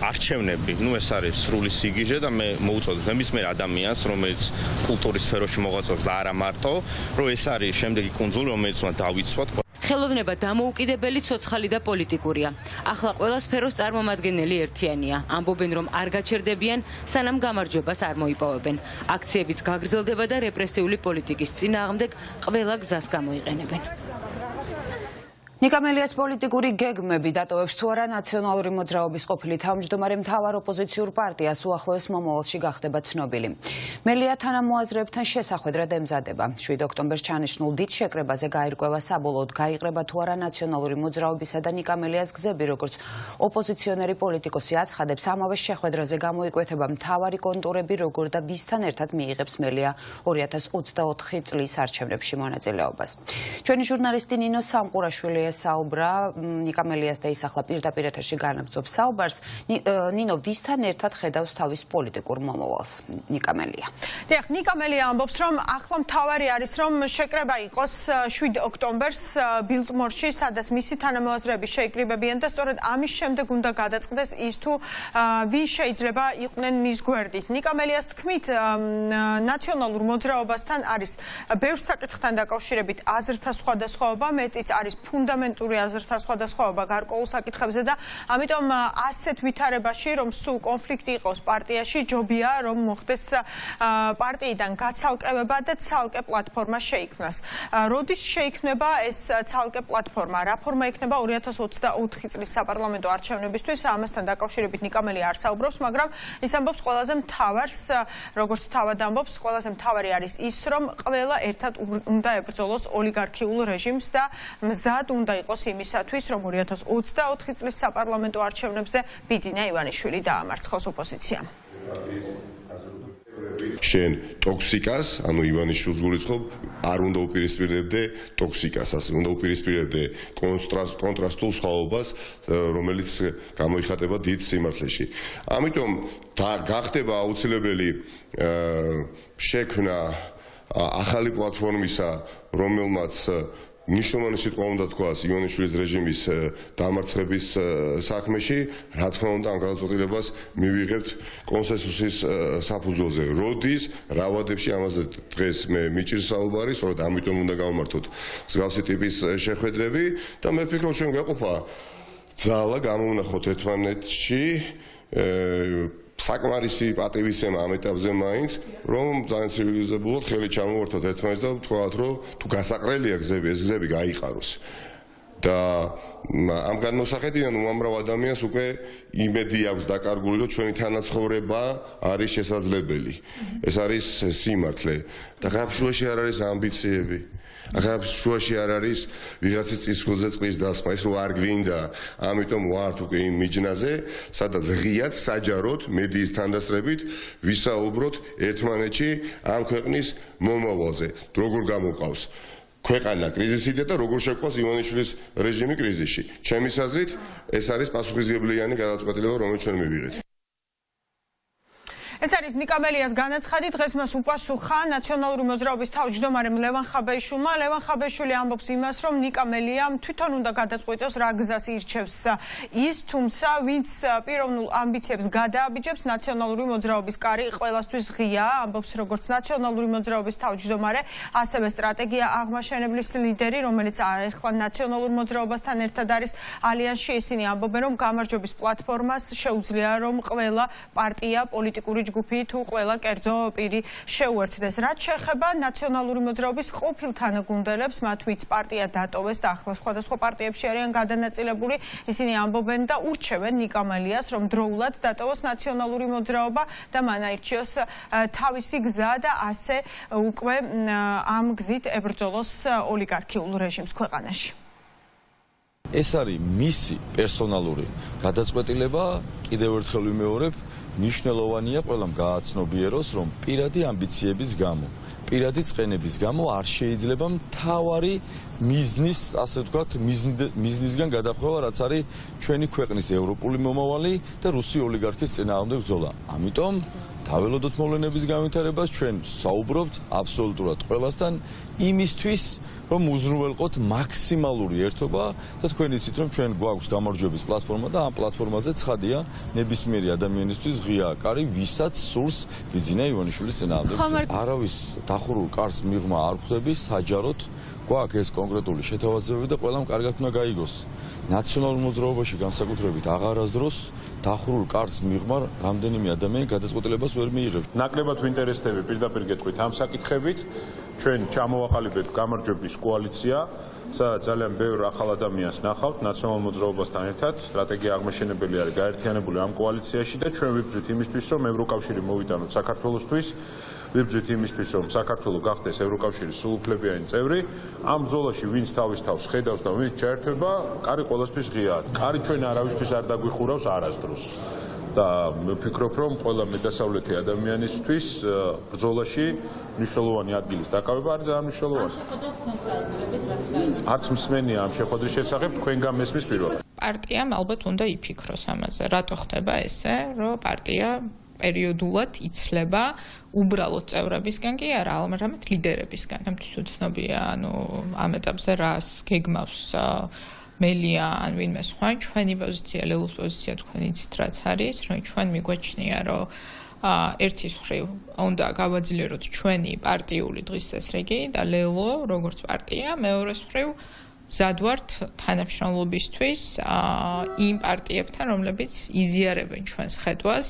არჩევნები. ეს არის სრული სიგიჟე და მე მოუწოდებ ნებისმიერ ადამიანს, რომელიც კულტურის სფეროში მოღვაწეობს და არა მარტო, რომ ეს არის შემდეგი კუნძული, რომელიც უნდა დავიცვათ. ხელოვნება დამოუკიდებელი, ცოცხალი და პოლიტიკურია. ახლა ყველა სფეროს წარმომადგენელი ერთიანია. ამბობენ, რომ არ გაჩერდებიან, სანამ გამარჯვებას არ მოიპოვებენ. აქციებიც გაგრძელდება და რეპრესიული პოლიტიკის წინააღმდეგ ყველა გზას გამოიყენებენ. ნიკამელიას პოლიტიკური გეგმები დატოვებს თუ არა ნაციონალური მოძრაობის ყოფილი თავმჯდომარე მთავარ ოპოზიციურ პარტიას უახლოეს მომავალში გახდება ცნობილი. მელია თანამოაზრეებთან შესახვედრად ემზადება. 7 ოქტომბერს ჩანიშნულ დიდ შეკრებაზე გაირკვევა საბოლოოდ გაიყრება თუ არა ნაციონალური მოძრაობისა და ნიკამელიას გზები, როგორც ოპოზიციონერი პოლიტიკოსი აცხადებს, ამავე შეხვედრაზე გამოიკვეთება მთავარი კონტურები, როგორ და ვისთან ერთად მიიღებს მელია 2024 წლის არჩევნებში მონაწილეობას. ჩვენი ჟურნალისტი ნინო სამყურაშვილი საუბრა ნიკამელიას და ის ახლა პირდაპირ ეთერში განაგრძობს საუბარს. ნინო, ვისთან ერთად ხედავს თავის პოლიტიკურ მომავალს ნიკამელია? დიახ, ნიკამელია ამბობს, რომ ახლა მთავარი არის, რომ შეკრება იყოს 7 ოქტომბერს ბილტმორში, სადაც მისი თანამოაზრეები შეიკრიბებიან და სწორედ ამის შემდეგ უნდა გადაწყდეს ის თუ ვინ შეიძლება იყვნენ მის გვერდით. ნიკამელიას თქმით, ნაციონალურ მოძრაობასთან არის ბევრ საკითხთან დაკავშირებით აზრთა სხვადასხვაობა, მეტიც არის ფუნდამენტური აზრთა სხვადასხვაობა გარკვეულ საკითხებზე და ამიტომ ასეთ ვითარებაში, რომ სულ კონფლიქტი იყოს პარტიაში, ჯობია რომ მოხდეს პარტიიდან გაცალკევება და ცალკე პლატფორმა შეიქმნას. როდის შეიქმნება ეს ცალკე პლატფორმა? რა ფორმა იქნება 2024 წლის საპარლამენტო არჩევნებისთვის? ამასთან დაკავშირებით ნიკამელია არ საუბრობს, მაგრამ ის ამბობს ყველაზე მთავარს, როგორც თავად ამბობს, ყველაზე მთავარი არის ის, რომ ყველა ერთად უნდა ებრძოლოს ოლიგარქიულ რეჟიმს და მზად უნდა იყოს იმისათვის, რომ 2024 წლის საპარლამენტო არჩევნებზე ბიძინა ივანიშვილი დაამარცხოს ოპოზიციამ. შენ ტოქსიკას, ანუ ივანიშვილს გულისხმობ, არ უნდა უპირისპირდებდე ტოქსიკას, ასე უნდა უპირისპირდებდე კონტრასტულ სხვაობას, რომელიც გამოიხატება დიდ სიმართლეში. ამიტომ გახდება აუცილებელი შექმნა ახალი პლატფორმისა, რომელმაც ნიშნულოვანი სიტყვა უნდა თქვას ივანიშვილის რეჟიმის დამარცხების საქმეში, რა თქმა უნდა, ამ გადაწყვეტილებას მივიღებთ კონსენსუსის საფუძველზე. როდის, რა ვადებში, ამაზე დღეს მე მიჭირს საუბარი, სწორედ ამიტომ უნდა გავმართოთ მსგავსი ტიპის შეხვედრები და მე ვფიქრობ, ჩვენ გვეყოფა ძალა გამოვნახოთ ერთმანეთში საკმარისი პატივისცემა ამ ეტაპზე მაინც, რომ ძალიან ცივილიზებულად ხელი ჩამოვართოთ ერთმანეთს და ვთქვათ, რომ თუ გასაყრელია გზები, ეს გზები გაიყაროს. და ამ განმოსახედიდან უამრავ ადამიანს უკვე იმედი აქვს დაკარგული, რომ ჩვენი თანაცხოვრება არის შესაძლებელი. ეს არის სიმართლე. და ხაფშუაში არ არის ამბიციები. ახლა არ არის ვიღაცის წისქვილზე წყლის დასმა, ის რო არ გვინდა, ამიტომ ვართ უკვე იმ მიჯნაზე, სადაც ღიად საჯაროდ მედიის თანდასწრებით ვისაუბროთ ერთმანეთში ამ ქვეყნის მომავალზე, როგორ გამოყავს ქვეყანა კრიზისიდან და როგორ შეგვყავს ივანიშვილის რეჟიმი კრიზისში. ჩემის აზრით, ეს არის პასუხისმგებლიანი გადაწყვეტილება, რომელიც ჩვენ მივიღეთ. ეს არის ნიკამელიას განაცხადი, დღეს მას უპასუხა ნაციონალური მოძრაობის თავმჯდომარემ ლევან ხაბეიშვილმა. ლევან ხაბეიშვილი ამბობს იმას, რომ ნიკამელიამ თვითონ უნდა გადაწყვიტოს რა გზას ირჩევს ის, თუმცა ვინც პიროვნულ ამბიციებს გადააბიჯებს, ნაციონალური მოძრაობის კარი ყველასთვის ღიაა, ამბობს როგორც ნაციონალური მოძრაობის თავმჯდომარე, ასევე სტრატეგია აღმაშენებლის ლიდერი, რომელიც ახლა ნაციონალურ მოძრაობასთან ერთად არის ალიანსში. ისინი ამბობენ, რომ გამარჯვების პლატფორმას შეუძლია, რომ ყველა პარტია, პოლიტიკური ჯგუფი თუ ყველა კერძო პირი შეუერთდეს. რაც შეეხება ნაციონალური მოძრაობის ყოფილ თანაგუნდელებს, მათ ვინც პარტია დატოვეს და ახლა სხვადასხვა პარტიებში არიან გადანაწილებული, ისინი ამბობენ და ურჩევენ ნიკამელიას, რომ დროულად დატოვოს ნაციონალური მოძრაობა და მან აირჩიოს თავისი გზა და ასე უკვე ამ გზით ებრძოლოს ოლიგარქიულ რეჟიმს ქვეყანაში. ეს არის მისი პერსონალური გადაწყვეტილება, კიდევ ერთხელ ვიმეორებ, მნიშვნელოვანია ყველამ გააცნობიეროს, რომ პირადი ამბიციების გამო, პირადი წყენების გამო არ შეიძლება მთავარი მიზნის, ასე ვთქვათ, მიზნისგან გადახვევა, რაც არის ჩვენი ქვეყნის ევროპული მომავალი და რუსი ოლიგარქის წინააღმდეგ ბრძოლა. ამიტომ დაველოდოთ მოვლენების განვითარებას, ჩვენ საუბრობთ აბსოლუტურად ყველასთან იმისთვის, რომ უზრუნველყოთ მაქსიმალური ერთობა და თქვენ იცით, რომ ჩვენ გვაქვს გამარჯვების პლატფორმა და ამ პლატფორმაზე ცხადია ნებისმიერი ადამიანისთვის ღია კარი, ვისაც სურს ბიძინა ივანიშვილის წინააღმდეგ. არავის დახურულ კარს მიღმა არ ხვდები, საჯაროდ გვაქვს ეს კონკრეტული შეთავაზებები და ყველამ კარგად უნდა გაიგოს. ნაციონალურ მოძრაობაში განსაკუთრებით აღარასდროს დახურულ კარს მიღმა რამდენიმე ადამიანი გადაწყვეტილებას ვერ მიიღებს. ნაკლებად ვინტერესდები პირდაპირ გეტყვით ამ საკითხებით. ჩვენ ჩამოვაყალიბებთ გამარჯვების კოალიცია, სადაც ძალიან ბევრ ახალ ადამიანს ნახავთ ნაციონალურ მოძრაობასთან ერთად. სტრატეგია აღმაშენებელი არის გაერთიანებული ამ კოალიციაში და ჩვენ ვიბრძვით იმისთვის, რომ ევროკავშირი მოვიტანოთ საქართველოსთვის. ვიბრძვით იმისთვის, რომ საქართველო გახდეს ევროკავშირის სრულუფლებიანი წევრი. ამ ბრძოლაში ვინც თავის თავს ხედავს და ვინც ჩაერთვება, კარი ყველასთვის ღიაა. კარი ჩვენ არავისთვის არ დაგვიხურავს არასდროს. და ვფიქრობ, რომ ყველა მეტასავლეთი ადამიანისთვის ბრძოლაში მნიშვნელოვანი ადგილის დაკავება არის ძალიან მნიშვნელოვანი. არც მსმენია ამ შეხვედრის შესახებ, თქვენგან მესმის პირველად. პარტიამ ალბათ უნდა იფიქროს ამაზე. რატო ხდება ესე, რომ პარტია პერიოდულად იცლება უბრალოდ წევრებისგან კი არა, არამედ ლიდერებისგან. ამთვის უცნობია, ამ ეტაპზე რას გეგმავს მელია ან ვინმე სხვა, ჩვენი პოზიცია, ლელოს პოზიცია თქვენ იცით რაც არის, რომ ჩვენ მიგვაჩნია, რომ ერთის მხრივ უნდა გავაძლიეროთ ჩვენი პარტიული დღის წესრიგი და ლელო როგორც პარტია, მეორეს მხრივ მზად ვართ თანამშრომლობისთვის იმ პარტიებთან, რომლებიც იზიარებენ ჩვენს ხედვას,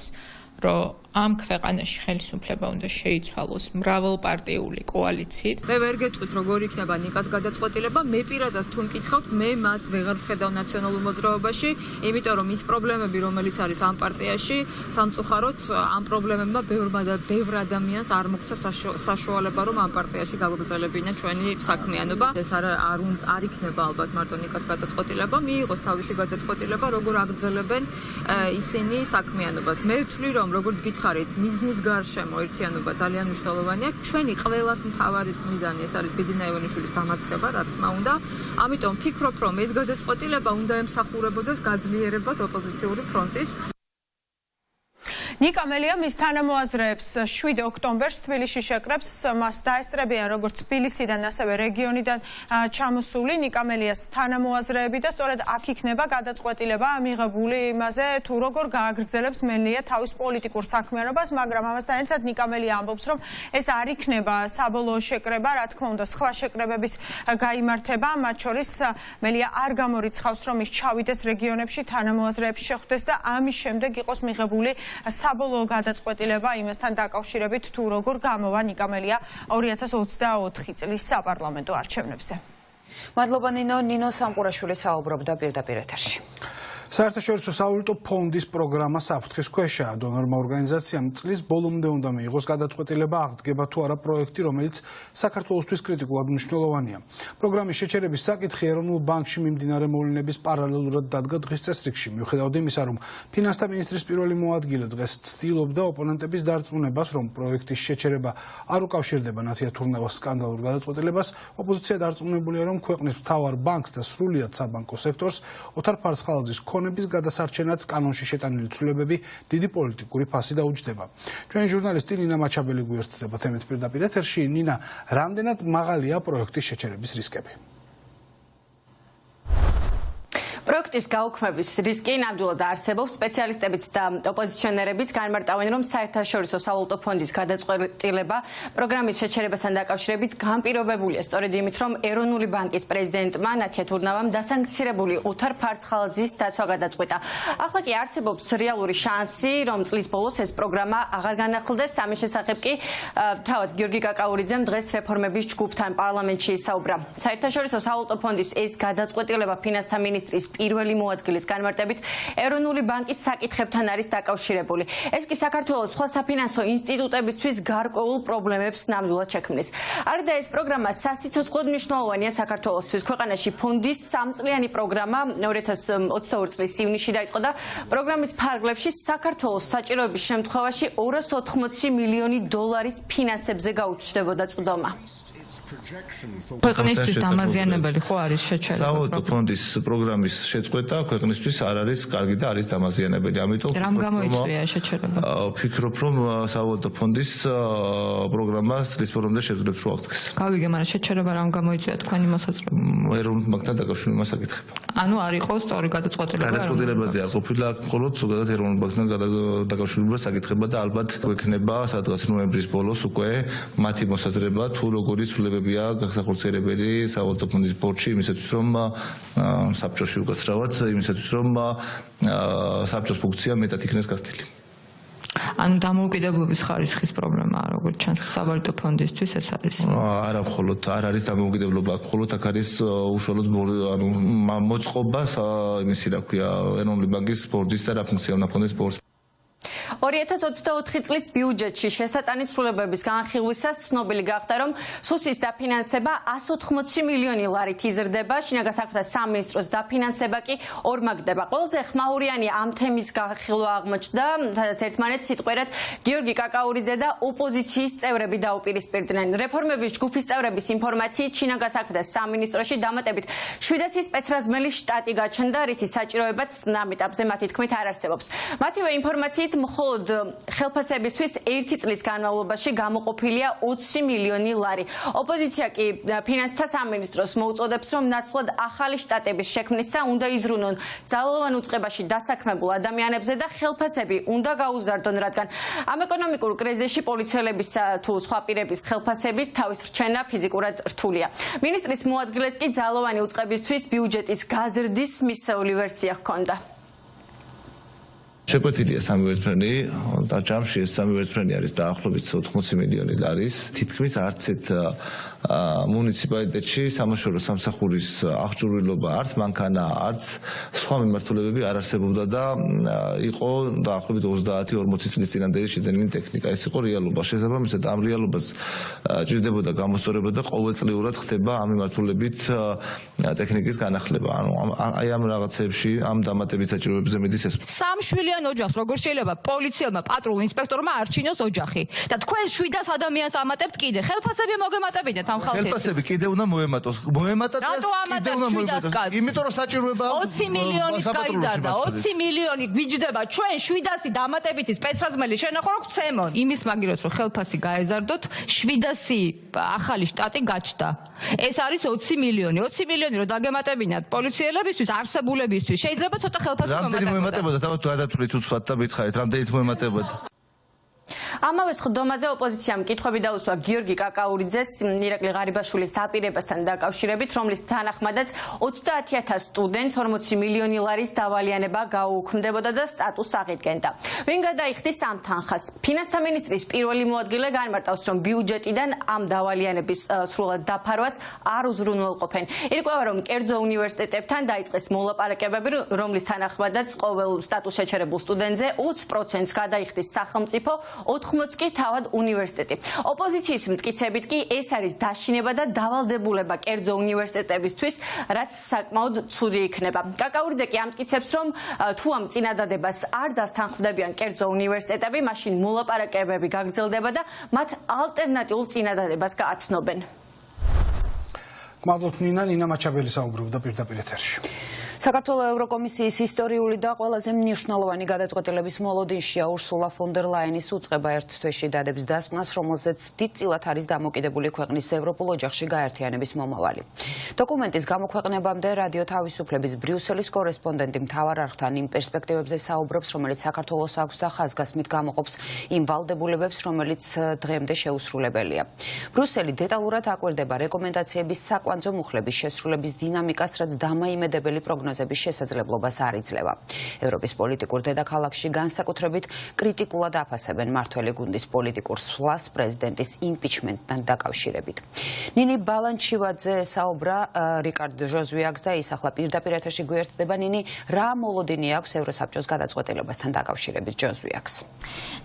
რომ ამ ქვეყანაში ხელისუფლება უნდა შეიცვალოს მრავალპარტიული კოალიციით. მე ვერ გეტყვით როგორ იქნება ნიკას გადაწყვეტილება, მე პირადად თუ მკითხავთ, მე მას ვეღარ ვხედავ ნაციონალურ მოძრაობაში, იმიტომ რომ ის პრობლემები, რომელიც არის ამ პარტიაში, სამწუხაროდ ამ პრობლემებმა ბევრ ადამიანს არ მოგცა საშუალება, რომ ამ პარტიაში გავაგრძელებინა ჩვენი საქმიანობა. ეს არ იქნება ალბათ მარტო ნიკას გადაწყვეტილება, მიიღოს თავისი გადაწყვეტილება, როგორ აგრძელებენ ისინი საქმიანობას. მე ვთვლი, რომ როგორც ხარით მიზნის გარშემო ერთიანობა ძალიან მნიშვნელოვანია. ჩვენი ყველას მთავარი მიზანი ეს არის ბიძინა ივანიშვილის დამარცხება, რა თქმა უნდა. ამიტომ ვფიქრობ, რომ ეს გადაწყვეტილება უნდა ემსახურებოდეს გაძლიერებას ოპოზიციური ფრონტის. ნიკამელია მის თანამოაზრეებს 7 ოქტომბერს თბილისში შეკრებს, მას დაესწრებიან როგორც თბილისიდან, ასევე რეგიონიდან ჩამოსული ნიკამელიას თანამოაზრეები და სწორედ აქ იქნება გადაწყვეტილება მიღებული იმაზე, თუ როგორ გააგრძელებს მელია თავის პოლიტიკურ საქმიანობას, მაგრამ ამასთან ერთად ნიკამელია ამბობს, რომ ეს არ იქნება საბოლოო შეკრება, რა თქმა უნდა, სხვა შეკრებების გაიმართება, მათ შორის მელია არ გამორიცხავს, რომ ის ჩავიდეს რეგიონებში თანამოაზრეებს შეხვდეს და ამის შემდეგ იყოს მიღებული საბოლოო გადაწყვეტილება იმასთან დაკავშირებით, თუ როგორ გამოვა ნიკამელია 2024 წლის საპარლამენტო არჩევნებზე. მადლობა ნინო სამყურაშვილი საუბრობდა პირდაპირ ეთერში. საერთაშორისო სავალუტო ფონდის პროგრამა საფრთხის ქვეშაა. დონორმა ორგანიზაციამ წლის ბოლომდე უნდა მიიღოს გადაწყვეტილება, აღდგება თუ არა პროექტი, რომელიც საქართველოსთვის კრიტიკულად მნიშვნელოვანია. პროგრამის შეჩერების საკითხი ეროვნულ ბანკში მიმდინარე მოვლენების პარალელურად დადგა დღის წესრიგში. მიუხედავად იმისა, რომ ფინანსთა მინისტრის პირველი მოადგილე დღეს ცდილობდა ოპონენტების დარწმუნებას, რომ პროექტის შეჩერება არ უკავშირდება ნათია თურნავას სკანდალურ გადაწყვეტილებას, ოპოზიცია დარწმუნებულია, რომ ქვეყნის მთავარ ბანკს და სრულიად საბანკო სექტორს ოთარ ფარცხალაძის პიროვნების გადასარჩენად კანონში შეტანილი ცვლილებები დიდი პოლიტიკური ფასი დაუჯდება. ჩვენი ჟურნალისტი ნინა მაჩაბელი გვერდდება თემით პირდაპირ ეთერში. ნინა, რამდენად მაღალია პროექტის შეჩერების რისკები? პროექტის გაუქმების რისკი ნამდვილად არსებობს. სპეციალისტებიც და ოპოზიციონერებიც განმარტავენ, რომ საერთაშორისო სავალუტო ფონდის გადაწყვეტილება პროგრამის შეჩერებასთან დაკავშირებით განპირობებულია სწორედ იმით, რომ ეროვნული ბანკის პრეზიდენტმა ნათია თურნავამ დასანქცირებული უთარ ფარცხალაძის დაცვა გადაწყვიტა. ახლა კი არსებობს რეალური შანსი, რომ წლის ბოლოს ეს პროგრამა აღარ განახლდეს. ამის შესახებ კი თავად გიორგი კაკაურიძემ დღეს რეფორმების ჯგუფთან პარლამენტში ისაუბრა. საერთაშორისო სავალუტო ფონდის ეს გადაწყვეტილება ფინანსთა მინისტრის პირველი მოადგილის განმარტებით ეროვნული ბანკის საკითხებთან არის დაკავშირებული. ეს კი საქართველოს სხვა საფინანსო ინსტიტუტებისთვის გარკვეულ პრობლემებს ნამდვილად შექმნის. არდა ეს პროგრამა სასიცოცხლოდ მნიშვნელოვანია საქართველოსთვის. ქვეყანაში ფონდის 3 წლიანი პროგრამა 2022 წლის ივნისში დაიწყო და პროგრამის ფარგლებში საქართველოს საჭიროების შემთხვევაში 280 მილიონი დოლარის ფინანსებზე გაუჩნდებოდა წვდომა. ქვეყნისთვის დამაზიანებელი ხო არის შეჩერება? სავალუტო ფონდის პროგრამის შეწყვეტა ქვეყნისთვის არ არის კარგი და არის დამაზიანებელი. ამიტომ რამ გამოიწვია შეჩერება? ვფიქრობ, რომ სავალუტო ფონდის პროგრამას წლის ბოლომდე შეძლებს რო აღდგეს. გავიგე, მაგრამ შეჩერება რამ გამოიწვია თქვენი მოსაზრებით? ეროვნულ ბანკთან დაკავშირებული მასაკითხება. ანუ არ იყო სწორი გადაწყვეტილება. გადაწყვეტილებაზე არ ყოფილა, მხოლოდ ზოგადად ეროვნულ ბანკთან დაკავშირებული საკითხება და ალბათ გვექნება სადღაც ნოემბრის ბოლოს უკვე მათი მოსაზრება თუ როგორი ცვლილებებია გასახორციელებელი სავალუტო ფონდის ბორჩი იმისათვის რომ საბჭოში უკაცრავად იმისათვის რომ საბჭოს ფუნქცია მეტად იქნეს გასწრებული. ანუ დამოუკიდებლობის ხარისხის პრობლემაა, როგორც ჩანს სავალუტო ფონდისთვის ეს არის. არა მხოლოდ არ არის დამოუკიდებლობა, მხოლოდ აქ არის უშუალოდ ანუ მოწყობა იმისი რა ქვია ეროვნული ბანკის ბორდის და რა ფუნქცია უნდა ქონდეს ბორდს. 2024 წლის ბიუჯეტში შესატანი ცვლილებების განხილვისას ცნობილი გახდა, რომ სუსის დაფინანსება 180 მილიონი ლარით იზრდება, შინაგან საქმეთა სამინისტროს დაფინანსება კი ორმაგდება. ყველაზე ხმაურიანი ამ თემის განხილვა აღმოჩნდა, სადაც ერთმანეთს სიტყვერად გიორგი კაკაურიძე და ოპოზიციის წევრები დაუპირისპირდნენ. რეფორმების ჯგუფის წევრების ინფორმაციით შინაგან საქმეთა სამინისტროში დამატებით 700 სპეცრაზმელის შტატი გაჩნდა, რისი საჭიროებაც ამ ეტაპზე მათი თქმით არ არსებობს. მათივე ინფორმაციით მხოლოდ ხელფასებისთვის 1 წლის განმავლობაში გამოყოფილია 20 მილიონი ლარი. ოპოზიცია კი ფინანსთა სამინისტროს მოუწოდებს, რომ ნაცვლად ახალი შტატების შექმნისა უნდა იზრუნონ ძალოვან უწყებაში დასაქმებულ ადამიანებზე და ხელფასები უნდა გაუზარდონ, რადგან ამ ეკონომიკურ კრიზისში პოლიციელების თუ სხვა პირების ხელფასებით თავის რჩენა ფიზიკურად რთულია. მინისტრის მოადგილეს კი ძალოვანი უწყებისთვის ბიუჯეტის გაზრდის მისეული ვერსია ჰქონდა. შეკვეთილია სამი ვერტმფრენი და ჯამში ეს სამი ვერტმფრენი არის დაახლოებით 80 მილიონი ლარის. თითქმის არც ერთ მუნიციპალიტეტში სამაშორო სამსახურის აღჭურვილობა არც მანქანა, არც სხვა მიმართულებები არ არსებობდა და იყო დაახლოებით 30-40 წლის წინანდელი შეძენილი ტექნიკა. ეს იყო რეალობა. შესაბამისად ამ რეალობას ჭირდებოდა გამოსწორება და ყოველწლიურად ხდება ამ მიმართულებით ტექნიკის განახლება. ანუ აი ამ რაღაცებში, ამ დამატებით საჭიროებებზე მიდის ეს. სამშვილიან ოჯახს როგორ შეიძლება პოლიციელმა პატრულ ინსპექტორმა არჩინოს ოჯახი და თქვენ 700 ადამიანს ამატებთ კიდე ხელფასები მოგემატებინეთ ამ ხალხისთვის. ხელფასები კიდე უნდა მოემატოს. მოემატათ ეს კიდე უნდა მოემატოს. იმიტომ რომ საჭიროება 20 მილიონი გაიზარდა. 20 მილიონი გვიჯდება ჩვენ 700 დამატებითი სპეცრაზმელი შენახო რომ ვცემონ. იმის მაგილოც რომ ხელფასი გაეზარდოთ 700 ახალი შტატი გაჩნდა. ეს არის 20 მილიონი. 20 მილიონი რომ დაგემატებინათ პოლიციელებისთვის, არსებულებისთვის შეიძლება ცოტა ხელფასი მომატებოდა. თავად გადათვლით უცბად და მითხარით, რამდენით მოემატებოდა. ამავე ხდომაზე ოპოზიციამ კითხვები დაუსვა გიორგი კაკაურიძეს ირაკლი ღარიბაშვილის დაპირებასთან დაკავშირებით, რომლის თანახმადაც 30,000 სტუდენტს 40 მილიონი ლარის დავალიანება გაუქმდებოდა და სტატუსს აღიდგენდა. ვინ გადაიხდის ამ თანხას? ფინანსთა მინისტრის პირველი მოადგილე განმარტავს, რომ ბიუჯეტიდან ამ დავალიანების სრულად დაფარვას არ უზრუნველყოფენ. ირკვევა, რომ კერძო უნივერსიტეტებთან დაიწყეს მოლაპარაკებები, რომლის თანახმადაც ყოველ სტატუს შეჩერებულ სტუდენტზე 20%-ს გადაიხდის სახელმწიფო, 80 კი თავად უნივერსიტეტი. ოპოზიციის მტკიცებით კი ეს არის დაშინება და დავალდებულება კერძო უნივერსიტეტებისთვის, რაც საკმაოდ ცუდი იქნება. კაკაურიძე კი ამტკიცებს, რომ თუ ამ წინადადებას არ დასთანხმდებიან კერძო უნივერსიტეტები, მაშინ მოლაპარაკებები გაგრძელდება და მათ ალტერნატიულ წინადადებას გააცნობენ. გმადლობთ ნინა მაჩაბელი საუბრობდა პირდაპირ ეთერში. საქართველოს ევროკომისიის ისტორიული და ყველაზე მნიშვნელოვანი გადაწყვეტილების მოლოდინშია ურსულა ფონ დერ ლაინის უწყება ერთ თვეში დადების დასკვნას, რომელზეც დიდწილად არის დამოკიდებული ქვეყნის ევროპულ ოჯახში გაერთიანების მომავალი. დოკუმენტის გამოქვეყნებამდე რადიო თავისუფლების ბრიუსელის კორესპონდენტი მთავარ არხთან იმ პერსპექტივებზე საუბრობს, რომელიც საქართველოს აქვს და ხაზგასმით გამოყოფს იმ ვალდებულებებს, რომელიც დღემდე შეუსრულებელია. ბრიუსელი დეტალურად აკვირდება რეკომენდაციების საკვანძო მუხლების შესრულების დინამიკას, რაც დამაიმედებელი პროგნოზების შესაძლებლობას არ იძლევა. ევროპის პოლიტიკურ დედაქალაქში განსაკუთრებით კრიტიკულად აფასებენ მართველი გუნდის პოლიტიკურ სვლას პრეზიდენტის იმპიჩმენტთან დაკავშირებით. ნინი ბალანჩივაძე საუბრა რიკარდ ჟოზვიაკს და ისახლა პირდაპირ ეთერში გვერდდება. ნინი, რა მოლოდინი აქვს ევროსაბჭოს გადაწყვეტილებასთან დაკავშირებით ჟოზვიაკს?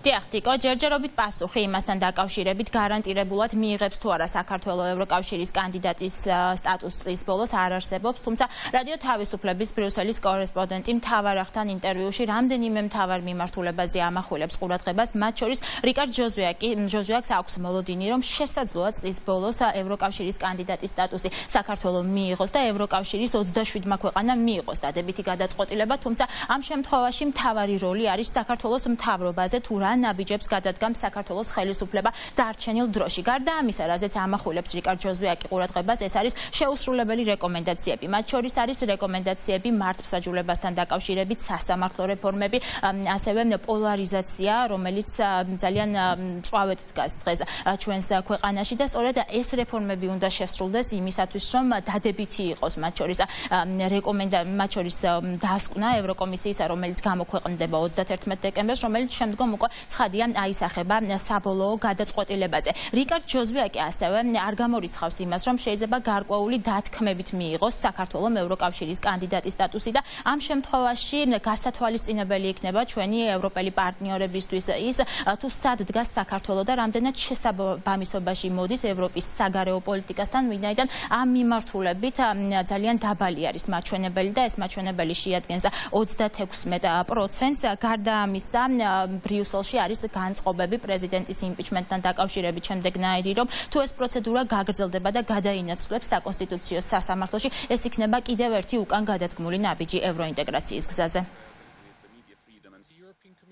დიახ, ტიკო, ჯერჯერობით პასუხი იმასთან დაკავშირებით გარანტირებულად მიიღებს თუ არა საქართველოს ევროკავშირის კანდიდატის სტატუსს წლის ბოლოს არ არსებობს, თუმცა რადიო თავისუფლების ბრიუსელის კორესპონდენტი მთავარ არხთან ინტერვიუში რამდენიმე მთავარ მიმართულებაზე ამახვილებს ყურადღებას, მათ შორის რიკარდ ჟოზვიაკს აქვს მოლოდინი, რომ შესაძლოა წლის ბოლოს ევროკავშირის კანდიდატის სტატუსი საქართველოს მიიღოს და ევროკავშირის 27-მა ქვეყანამ მიიღოს დადებითი გადაწყვეტილება, თუმცა ამ შემთხვევაში მთავარი როლი არის საქართველოს მთავრობაზე, თუ რა ნაბიჯებს გადადგამს საქართველოს ხელისუფლება დარჩენილ დროში. გარდა ამისა, რაზეც ამახვილებს რიკარდ ჟოზვიაკი ყურადღებას, ეს არის შეუსრულებელი რეკომენდაციები. მათ შორის არის რეკომენდაციები მართლმსაჯულებასთან დაკავშირებით, სასამართლო რეფორმები, ასევე პოლარიზაცია, რომელიც ძალიან მწვავედ დგას დღეს ჩვენს ქვეყანაში და სწორედ ეს რეფორმები უნდა შესრულდეს იმისათვის, რომ დადებითი იყოს მათ შორის დასკვნა ევროკომისიისა, რომელიც გამოქვეყნდება 31 დეკემბერს, რომელიც შემდგომ უკვე ცხადია აისახება საბოლოო გადაწყვეტილებაზე. რიკარდ ჟოზვიაკი ასევე არ გამორიცხავს იმას, რომ შეიძლება გარკვეული დათქმებით მიიღოს საქართველოს ევროკავშირის კანდიდატის სტატუსი და ამ შემთხვევაში გასათვალისწინებელი იქნება ჩვენი ევროპელი პარტნიორებისთვის ის, თუ სად დგას საქართველოს და რამდენად შესაბამისობაში მოდის ევროპის საგარეო პოლიტიკასთან, ვინაიდან ამ მიმართულებით ძალიან დაბალი არის მაჩვენებელი და ეს მაჩვენებელი შეადგენს 36%. გარდა ამისა, ბრიუსელში არის განწყობები პრეზიდენტის იმპიჩმენტთან დაკავშირებით შემდეგნაირი, რომ თუ ეს პროცედურა გაგრძელდება და გადაინაცვლებს საკონსტიტუციო სასამართლოში, ეს იქნება კიდევ ერთი უკან გადადგმული ნაბიჯი ევროინტეგრაციის გზაზე.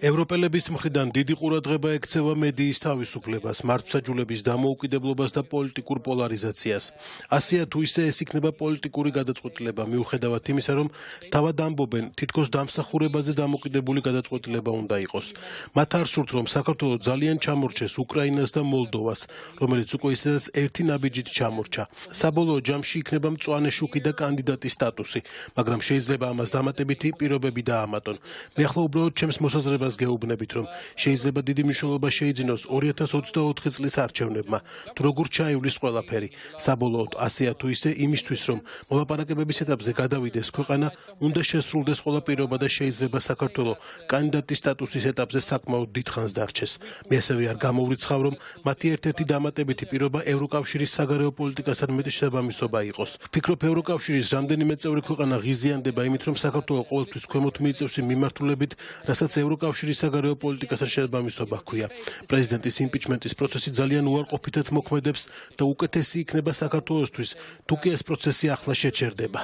ევროპელების მხრიდან დიდი ყურადღება ექცევა მედიის თავისუფლებას, მართლმსაჯულების დამოუკიდებლობას და პოლიტიკურ პოლარიზაციას. ასეა თუ ისე ეს იქნება პოლიტიკური გადაწყვეტილება, მიუხედავად იმისა, რომ თავად ამბობენ, თითქოს დამსახურებაზე დამოკიდებული გადაწყვეტილება უნდა იყოს. მათ არ სურთ, რომ საქართველოს ძალიან ჩამორჩეს უკრაინას და მოლდოვას, რომელიც უკვე ისედაც ერთი ნაბიჯით ჩამორჩა. საბოლოო ჯამში იქნება მწვანე შუქი და კანდიდატის სტატუსი, მაგრამ შეიძლება ამას დამატებითი პირობები დაამატონ. მე ახლა უბრალოდ ჩემს მოსაზრებას გეუბნებით, რომ შეიძლება დიდი მნიშვნელობა შეიძინოს 2024 წლის არჩევნებმა, თუ როგორ ჩაივლის ყველაფერი. საბოლოოდ ასეა თუ ისე იმისთვის, რომ მოლაპარაკებების ეტაპზე გადავიდეს ქვეყანა, უნდა შესრულდეს ყველა პირობა და შეიძლება საქართველოს კანდიდატის სტატუსის ეტაპზე საკმაოდ დიდხანს დარჩეს. მე ასევე არ გამოვრიცხავ, რომ მათი ერთ-ერთი დამატებითი პირობა ევროკავშირის საგარეო პოლიტიკასთან მეტი შესაბამისობა იყოს. ვფიქრობ, ევროკავშირის რამდენიმე წევრი ქვეყანა ღიზიანდება იმით, რომ საქართველოს ყოველთვის ქვემოთ მიიწევს იმ მიმართულებით, რასაც ევროკავშირის საგარეო პოლიტიკასთან შესაბამისობა ჰქვია. პრეზიდენტის იმპიჩმენტის პროცესი ძალიან უარყოფითად მოქმედებს და უკეთესი იქნება საქართველოსთვის, თუ კი ეს პროცესი ახლა შეჩერდება.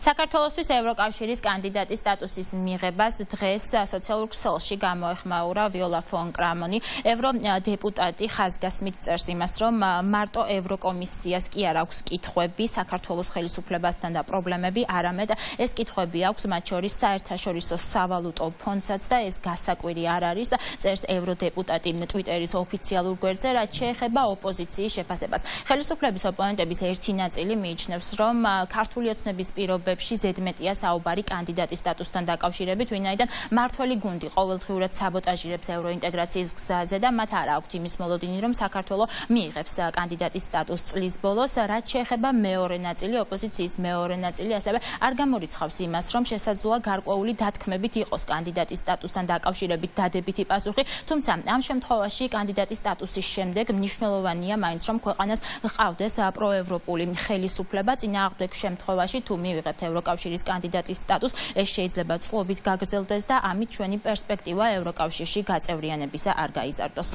საქართველოსთვის ევროკავშირის კანდიდატის სტატუსის მიღებას დღეს სოციალურ ქსელში გამოეხმაურა ვიოლა ფონ კრამონი. ევროდეპუტატი ხაზგასმით წერს იმას, რომ მარტო ევროკომისიას კი არ აქვს კითხვები საქართველოს ხელისუფლებასთან და პრობლემები, არამედ ეს კითხვები აქვს მათ შორის საერთაშორისო სავალუტო ფონდსაც და ეს გასაკვირი არ არის, წერს ევროდეპუტატი ტვიტერის ოფიციალურ გვერდზე, რაც შეეხება ოპოზიციის შეფასებას. ხელისუფლების ოპონენტების ერთი ნაწილი მიიჩნევს, რომ ქართული ოცნების პირობებში ზედმეტია საუბარი კანდიდატის სტატუსთან დაკავშირებით, ვინაიდან მართველი გუნდი ყოველდღიურად საბოტაჟირებს ევროინტეგრაციის გზაზე და მათ არ აქვთ იმის მოლოდინი, რომ საქართველოს მიიღებს კანდიდატის სტატუსს წლის ბოლოს. რაც შეეხება მეორე ნაწილი, ოპოზიციის მეორე ნაწილი ასევე არ გამორიცხავს იმას, რომ შესაძლოა გარკვეული დათქმებით იყოს კანდიდატის სტატუსთან დაკავშირებით დადებითი პასუხი, თუმცა ამ შემთხვევაში კანდიდატის სტატუსის შემდეგ მნიშვნელოვანია მაინც, რომ ქვეყანას ჰყავდეს პროევროპული ხელისუფლება. წინააღმდეგ შემთხვევაში თუ მივიღებთ ევროკავშირის კანდიდატის სტატუსს, ეს შეიძლება წლობით გაგრძელდეს და ამით ჩვენი პერსპექტივა ევროკავშირში გაწევრიანებისა არ გაიზარდოს.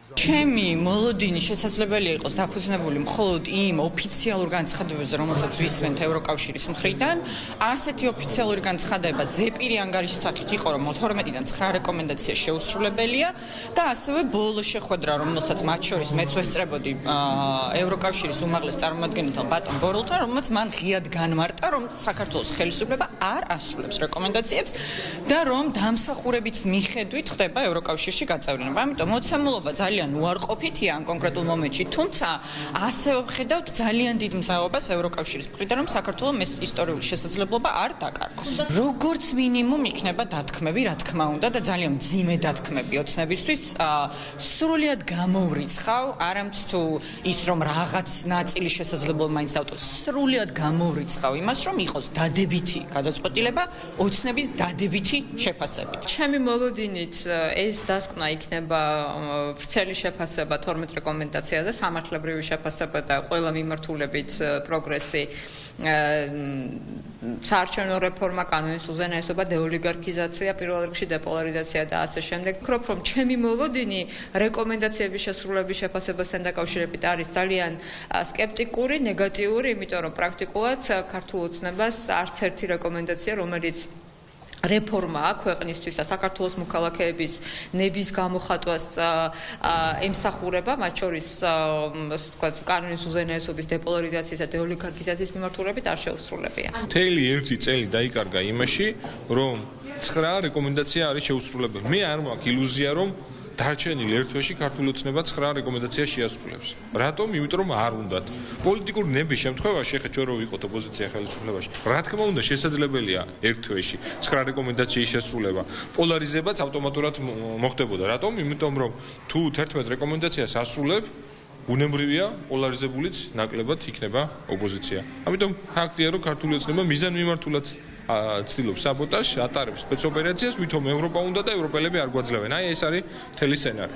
ჩემი მოლოდინი შესაძლებელია იყოს დაფუძნებული მხოლოდ იმ ოფიციალურ განცხადებებზე, რომელსაც ვისმენთ ევროკავშირის მხრიდან. ასეთი ოფიციალური განცხადება ზეპირი ანგარიშის სახით იყო, რომ 12-დან 9 რეკომენდაცია შეუსრულებელია და ასევე ბოლო შეხვედრა, რომელსაც მათ შორის მეც ვესწრებოდი ევროკავშირის უმაღლეს წარმომადგენელთან ბატონ ბორელთან, რომელმაც მან ღიად განმარტა, რომ საქართველოს ხელისუფლება არ ასრულებს რეკომენდაციებს და რომ დამსახურებით მიხედვით ხდება ევროკავშირში გაწევრიანება. ამიტომ მოცემულობა ძალიან უარყოფითია ამ კონკრეტულ მომენტში, თუმცა ასევე ვხედავთ ძალიან დიდ მზაობას ევროკავშირის მხრიდან, რომ საქართველოს ეს ისტორიული შესაძლებლობა არ დაკარგოს. როგორც მინიმუმ იქნება დათქმები, რა თქმა უნდა, და ძალიან მძიმე დათქმები ოცნებისთვის. სრულიად გამოვრიცხავ, არამც თუ ის რომ რაღაც ნაწილი შესაძლებლობა მაინც დავტოვოთ, სრულიად გამოვრიცხავ იმას, რომ იყოს დადებითი გადაწყვეტილება ოცნების დადებითი შეფასებით. ჩემი მოლოდინით ეს დასკვნა იქნება ვრცელი შეფასება 12 რეკომენდაციაზე, სამართლებრივი შეფასება და ყველა მიმართულებით პროგრესი, საარჩევნო რეფორმა, კანონის უზენაესობა, დეოლიგარქიზაცია, პირველ რიგში დეპოლარიზაცია და ასე შემდეგ. ვფიქრობ, რომ ჩემი მოლოდინი რეკომენდაციების შესრულების შეფასებასთან დაკავშირებით არის ძალიან სკეპტიკური, ნეგატიური, იმიტომ რომ პრაქტიკულად ქართულ ოცნებას არც ერთი რეკომენდაცია, რომელიც რეფორმაა ქვეყნისთვის და საქართველოს მოქალაქეების ნების გამოხატვას ემსახურება, მათ შორის ასე ვთქვათ, კანონის უზენაესობის, დეპოლარიზაციის და დეოლიგარქიზაციის მიმართულებით არ შეუსრულებია. მთელი ერთი წელი დაიკარგა იმაში, რომ 9 რეკომენდაცია არის შეუსრულებელი. მე არ მაქვს ილუზია, რომ დარჩენილი ერთ თვეში ქართული ოცნება 9 რეკომენდაცია შეასრულებს. რატომ? იმიტომ რომ არ უნდათ. პოლიტიკური ნების შემთხვევაში, ახლა ჩვენ რო ვიყოთ ოპოზიცია ხელისუფლებაში, რა თქმა უნდა შესაძლებელია ერთ თვეში 9 რეკომენდაციის შესრულება. პოლარიზებაც ავტომატურად მოხდებოდა. რატომ? იმიტომ რომ თუ 11 რეკომენდაციას ასრულებ, უნებრივია პოლარიზებულიც ნაკლებად იქნება ოპოზიცია. ამიტომ ფაქტია, რომ ქართული ოცნება მიზანმიმართულად ცდილობს საბოტაჟს, ატარებს სპეცოპერაციას, ვითომ ევროპა უნდა და ევროპელები არ გვაძლევენ. აი ეს არის მთელი სცენარი.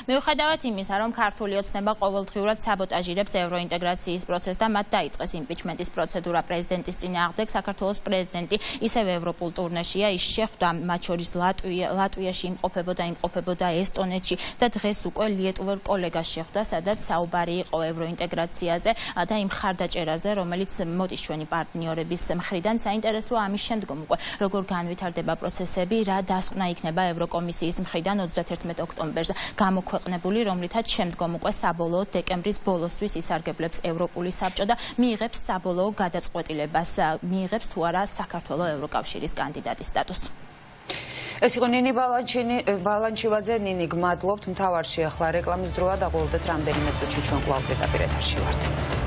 მიუხედავად იმისა, რომ ქართული ოცნება ყოველდღიურად საბოტაჟირებს ევროინტეგრაციის პროცესს და მათ დაიწყეს იმპიჩმენტის პროცედურა პრეზიდენტის წინააღმდეგ, საქართველოს პრეზიდენტი ისევ ევროპულ ტურნეშია, ის შეხვდა მათ შორის ლატვიაში იმყოფებოდა ესტონეთში და დღეს უკვე ლიეტუველ კოლეგას შეხვდა, სადაც საუბარი იყო ევროინტეგრაციაზე და იმ ხარდაჭერაზე, რომელიც მოდის ჩვენი პარტნიორების მხრიდან. საინტერესოა ამის შემდგომ უკვე როგორ განვითარდება პროცესები, რა დასკვნა იქნება ევროკომისიის მხრიდან 31 ოქტომბერს გამოქვეყნებული, რომლითაც შემდგომ უკვე საბოლოოდ დეკემბრის ბოლოსთვის ისარგებლებს ევროპული საბჭო და მიიღებს საბოლოო გადაწყვეტილებას, მიიღებს თუ არა საქართველოს ევროკავშირის კანდიდატის სტატუსს. ეს იყო ნინი ბალანჩივაძე, ნინი გმადლობთ, მთავარში ახლა რეკლამის დროა და ყოველდღე რამდენიმე წუთში ჩვენ კვლავ დაპირეთარში ვართ.